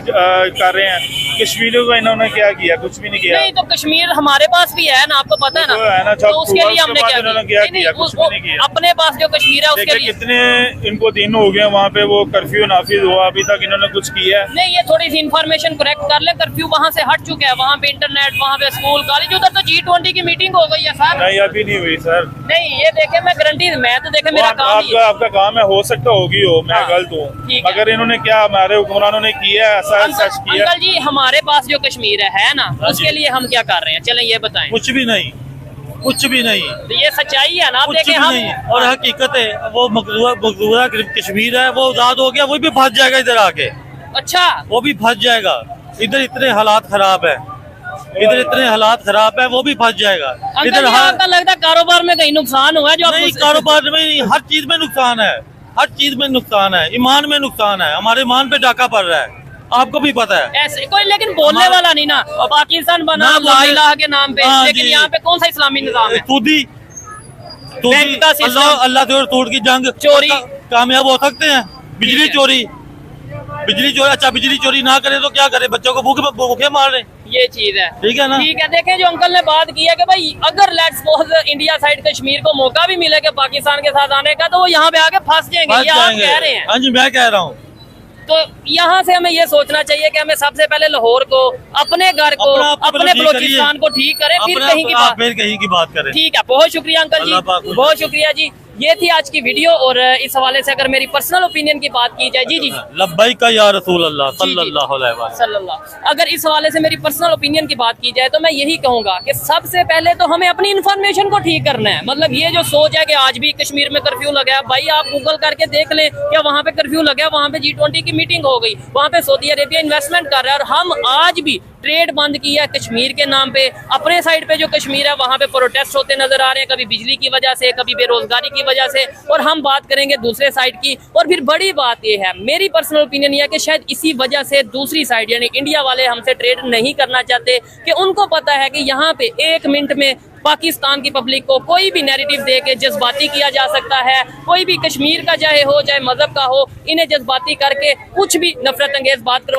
कर रहे हैं, कश्मीरियों को इन्होंने क्या किया, कुछ भी नहीं किया। नहीं तो कश्मीर हमारे पास भी है ना, आपको पता है ना, तो उसके लिए हमने क्या किया, कुछ भी नहीं किया। अपने पास जो कश्मीर है उसके लिए कितने इनको दिन हो गए वहाँ पे वो कर्फ्यू नाफिज हुआ, अभी तक इन्होंने कुछ किया है नहीं। ये थोड़ी सी इन्फॉर्मेशन करेक्ट कर ले, कर्फ्यू वहाँ से हट चुका है, वहाँ पे इंटरनेट, वहाँ पे स्कूल कॉलेज, उधर तो G20 की मीटिंग हो गई है सर। नहीं अभी नहीं हुई सर। नहीं ये देखे मैं गारंटी, मैं तो देखे मेरा काम ही आपका काम है, हो सकता होगी हो, मैं गलत हूँ, मगर इन्होंने क्या हमारे हुक्मरानों ने किया ऐसा सच किया। अंकल जी हमारे पास जो कश्मीर है ना, उसके लिए हम क्या कर रहे हैं, चलें ये बताएं। कुछ भी नहीं, कुछ भी नहीं, तो ये सच्चाई है ना, आप देखें हम नहीं। और हकीकत है वो मकबूजा कश्मीर है, वो आजाद हो गया, वो भी फंस जाएगा इधर आके। अच्छा वो भी फंस जाएगा, इधर इतने हालात खराब है, इधर इतने हालात खराब है, वो भी फंस जाएगा इधर। आपका लगता है कारोबार में कहीं नुकसान हुआ है जो नहीं, कारोबार में नहीं, हर चीज में नुकसान है, हर चीज में नुकसान है, ईमान में नुकसान है, हमारे ईमान पे डाका पड़ रहा है, आपको भी पता है। ऐसे कोई लेकिन बोलने वाला नहीं ना, पाकिस्तान बना ला इलाहा के नाम पे, लेकिन यहाँ पे कौन सा इस्लामी निजाम है? अल्लाह से तोड़ की जंग, चोरी कामयाब हो सकते हैं। बिजली चोरी, अच्छा बिजली चोरी ना करे तो क्या करे, बच्चों को भूखे मार रहे, ये चीज है। ठीक है ना। ठीक है, देखें जो अंकल ने बात की है कि भाई अगर let's suppose India side Kashmir को मौका भी मिलेगा पाकिस्तान के साथ आने का, तो वो यहाँ पे आके फंस जाएंगे, ये आप कह रहे हैं। हाँ जी मैं कह रहा हूँ। तो यहाँ से हमें ये सोचना चाहिए कि हमें सबसे पहले लाहौर को, अपने घर को, अपने बलूचिस्तान को ठीक करें, फिर कहीं की बात करें। ठीक है, बहुत शुक्रिया अंकल जी, बहुत शुक्रिया जी। ये थी आज की वीडियो, और इस हवाले से अगर मेरी पर्सनल ओपिनियन की बात की जाए, जी जी लब्बैक या रसूल अल्लाह सल्लल्लाहु अलैहि वसल्लम, अगर इस हवाले से मेरी पर्सनल ओपिनियन की बात की जाए तो मैं यही कहूंगा कि सबसे पहले तो हमें अपनी इन्फॉर्मेशन को ठीक करना है। मतलब ये जो सोच है कि आज भी कश्मीर में कर्फ्यू लगा है, भाई आप गूगल करके देख लें क्या वहाँ पे कर्फ्यू लगा है, वहाँ पे G20 की मीटिंग हो गई, वहाँ पे सऊदी अरेबिया इन्वेस्टमेंट कर रहा है, और हम आज भी ट्रेड बंद किया है कश्मीर के नाम पे। अपने साइड पे जो कश्मीर है वहाँ पे प्रोटेस्ट होते नजर आ रहे हैं, कभी बिजली की वजह से, कभी बेरोजगारी की वजह से, और हम बात करेंगे दूसरे साइड की। और फिर बड़ी बात ये है, मेरी पर्सनल ओपिनियन ये है कि शायद इसी वजह से दूसरी साइड यानी इंडिया वाले हमसे ट्रेड नहीं करना चाहते, कि उनको पता है कि यहाँ पे 1 मिनट में पाकिस्तान की पब्लिक को कोई भी नैरेटिव दे के जज्बाती किया जा सकता है, कोई भी कश्मीर का चाहे हो चाहे मजहब का हो, इन्हें जज्बाती करके कुछ भी नफरत अंगेज बात करवा